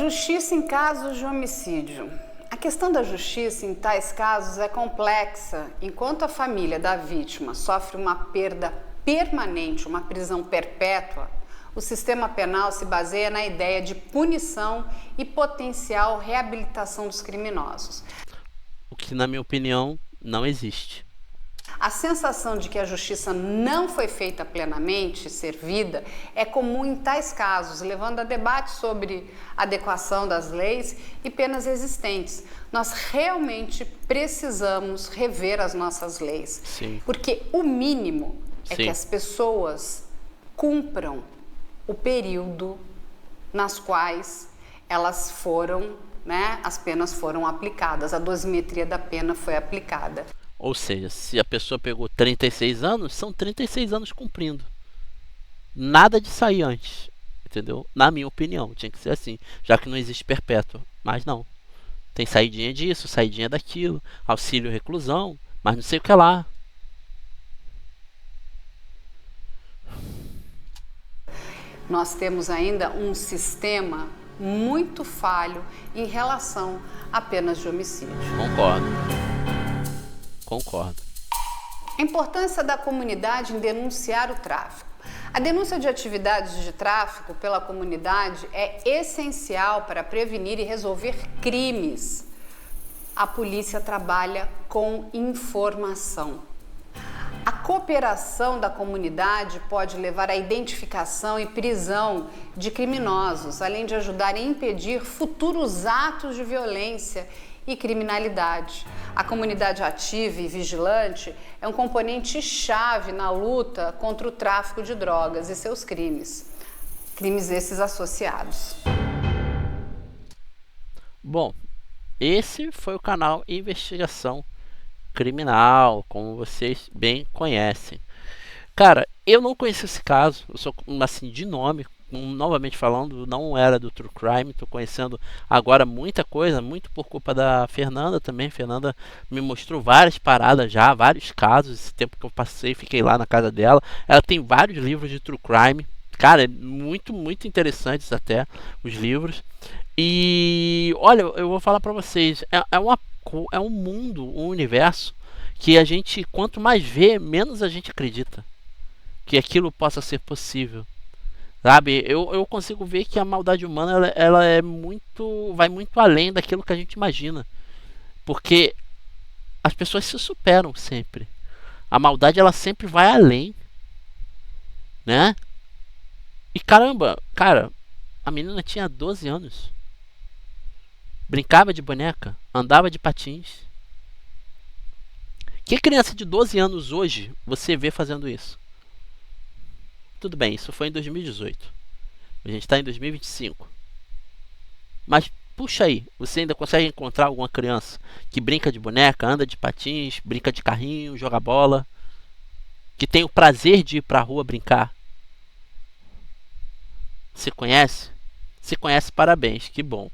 Justiça em casos de homicídio. A questão da justiça em tais casos é complexa. Enquanto a família da vítima sofre uma perda permanente, uma prisão perpétua, o sistema penal se baseia na ideia de punição e potencial reabilitação dos criminosos. O que, na minha opinião, não existe. A sensação de que a justiça não foi feita plenamente servida é comum em tais casos, levando a debate sobre adequação das leis e penas existentes. Nós realmente precisamos rever as nossas leis, Sim. porque o mínimo é Sim. que as pessoas cumpram o período nas quais elas foram, né, as penas foram aplicadas, a dosimetria da pena foi aplicada. Ou seja, se a pessoa pegou 36 anos, são 36 anos cumprindo. Nada de sair antes, entendeu? Na minha opinião, tinha que ser assim, já que não existe perpétua. Mas não. Tem saidinha disso, saidinha daquilo, auxílio reclusão, mas não sei o que lá. Nós temos ainda um sistema muito falho em relação a penas de homicídio. Concordo. A importância da comunidade em denunciar o tráfico. A denúncia de atividades de tráfico pela comunidade é essencial para prevenir e resolver crimes. A polícia trabalha com informação. A cooperação da comunidade pode levar à identificação e prisão de criminosos, além de ajudar a impedir futuros atos de violência e criminalidade. A comunidade ativa e vigilante é um componente chave na luta contra o tráfico de drogas e seus crimes esses associados. Bom, esse foi o canal Investigação Criminal, como vocês bem conhecem. Cara, eu não conheci esse caso, eu sou assim de nome, novamente falando, não era do True Crime, estou conhecendo agora muita coisa, muito por culpa da Fernanda também. Fernanda me mostrou várias paradas já, vários casos, esse tempo que eu passei, fiquei lá na casa dela. Ela tem vários livros de True Crime, cara, muito interessantes até, os livros. E olha, eu vou falar pra vocês, é um mundo, um universo que a gente, quanto mais vê, menos a gente acredita que aquilo possa ser possível. Sabe, eu consigo ver que a maldade humana ela vai muito além daquilo que a gente imagina. Porque as pessoas se superam sempre. A maldade ela sempre vai além, né? E caramba, cara, a menina tinha 12 anos. Brincava de boneca, andava de patins. Que criança de 12 anos hoje você vê fazendo isso? Tudo bem, isso foi em 2018. A gente está em 2025. Mas puxa aí, você ainda consegue encontrar alguma criança que brinca de boneca, anda de patins, brinca de carrinho, joga bola, que tem o prazer de ir para a rua brincar? Você conhece? Se conhece, parabéns, que bom.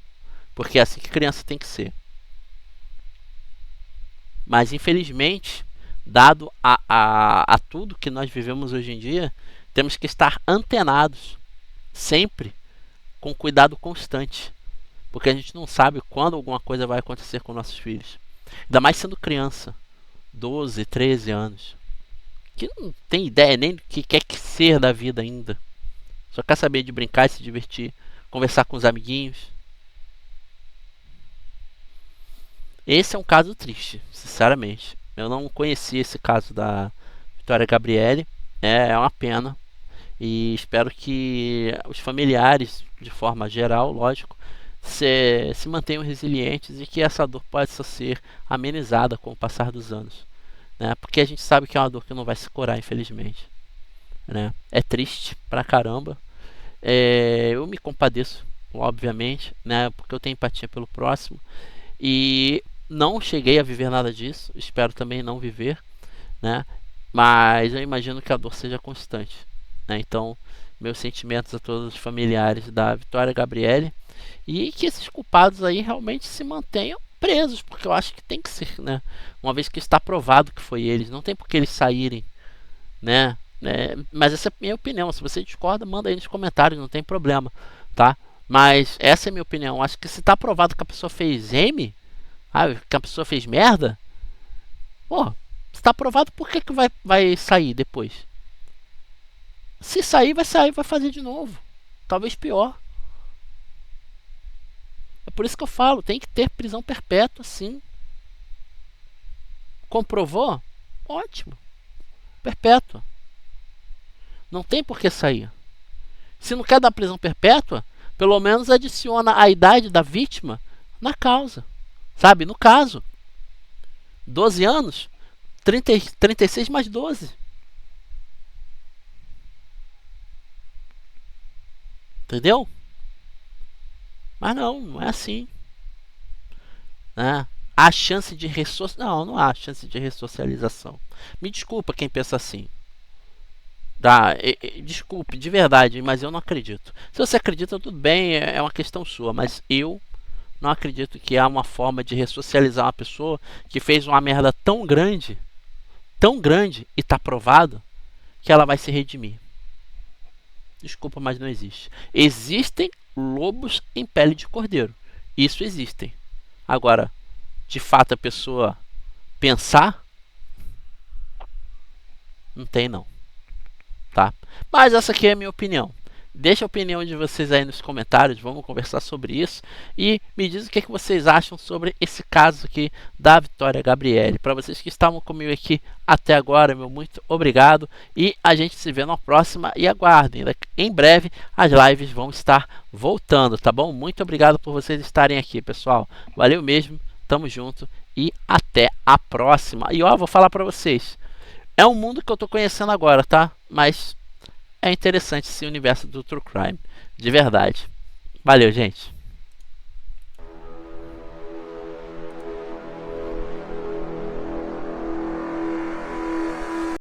Porque é assim que criança tem que ser. Mas infelizmente, dado a tudo que nós vivemos hoje em dia, temos que estar antenados, sempre, com cuidado constante. Porque a gente não sabe quando alguma coisa vai acontecer com nossos filhos. Ainda mais sendo criança, 12, 13 anos. Que não tem ideia nem do que quer que ser da vida ainda. Só quer saber de brincar e se divertir, conversar com os amiguinhos. Esse é um caso triste, sinceramente. Eu não conhecia esse caso da Vitória Gabrielle. É uma pena. E espero que os familiares, de forma geral, lógico, se mantenham resilientes e que essa dor possa ser amenizada com o passar dos anos, né? Porque a gente sabe que é uma dor que não vai se curar, infelizmente, né? É triste pra caramba. Eu me compadeço, obviamente, né? Porque eu tenho empatia pelo próximo e não cheguei a viver nada disso. Espero também não viver, né? Mas eu imagino que a dor seja constante, né? Então, meus sentimentos a todos os familiares da Vitória Gabrielle e que esses culpados aí realmente se mantenham presos, porque eu acho que tem que ser, né? Uma vez que está provado que foi eles, não tem por que eles saírem, né? Mas essa é a minha opinião. Se você discorda, manda aí nos comentários, não tem problema, tá? Mas essa é a minha opinião. Acho que se está provado que a pessoa fez que a pessoa fez merda, pô, se está provado, por que vai sair depois? Se sair, vai fazer de novo. Talvez pior. É por isso que eu falo, tem que ter prisão perpétua, sim. Comprovou? Ótimo. Perpétua. Não tem por que sair. Se não quer dar prisão perpétua, pelo menos adiciona a idade da vítima na causa. Sabe? No caso. 12 anos, 36 mais 12. Entendeu? Mas não é assim. Né? Há chance de ressocialização. Não há chance de ressocialização. Me desculpa quem pensa assim. Tá? Desculpe, de verdade, mas eu não acredito. Se você acredita, tudo bem, é uma questão sua. Mas eu não acredito que há uma forma de ressocializar uma pessoa que fez uma merda tão grande, e está provado, que ela vai se redimir. Desculpa, mas não existe. Existem lobos em pele de cordeiro. Isso existem. Agora, de fato a pessoa pensar, não tem não. Tá? Mas essa aqui é a minha opinião. Deixa a opinião de vocês aí nos comentários, vamos conversar sobre isso. E me diz o que vocês acham sobre esse caso aqui da Vitória Gabrielle. Para vocês que estavam comigo aqui até agora, meu muito obrigado. E a gente se vê na próxima e aguardem. Em breve as lives vão estar voltando, tá bom? Muito obrigado por vocês estarem aqui, pessoal. Valeu mesmo, tamo junto e até a próxima. E ó, vou falar para vocês. É um mundo que eu tô conhecendo agora, tá? Mas é interessante esse universo do True Crime, de verdade. Valeu, gente.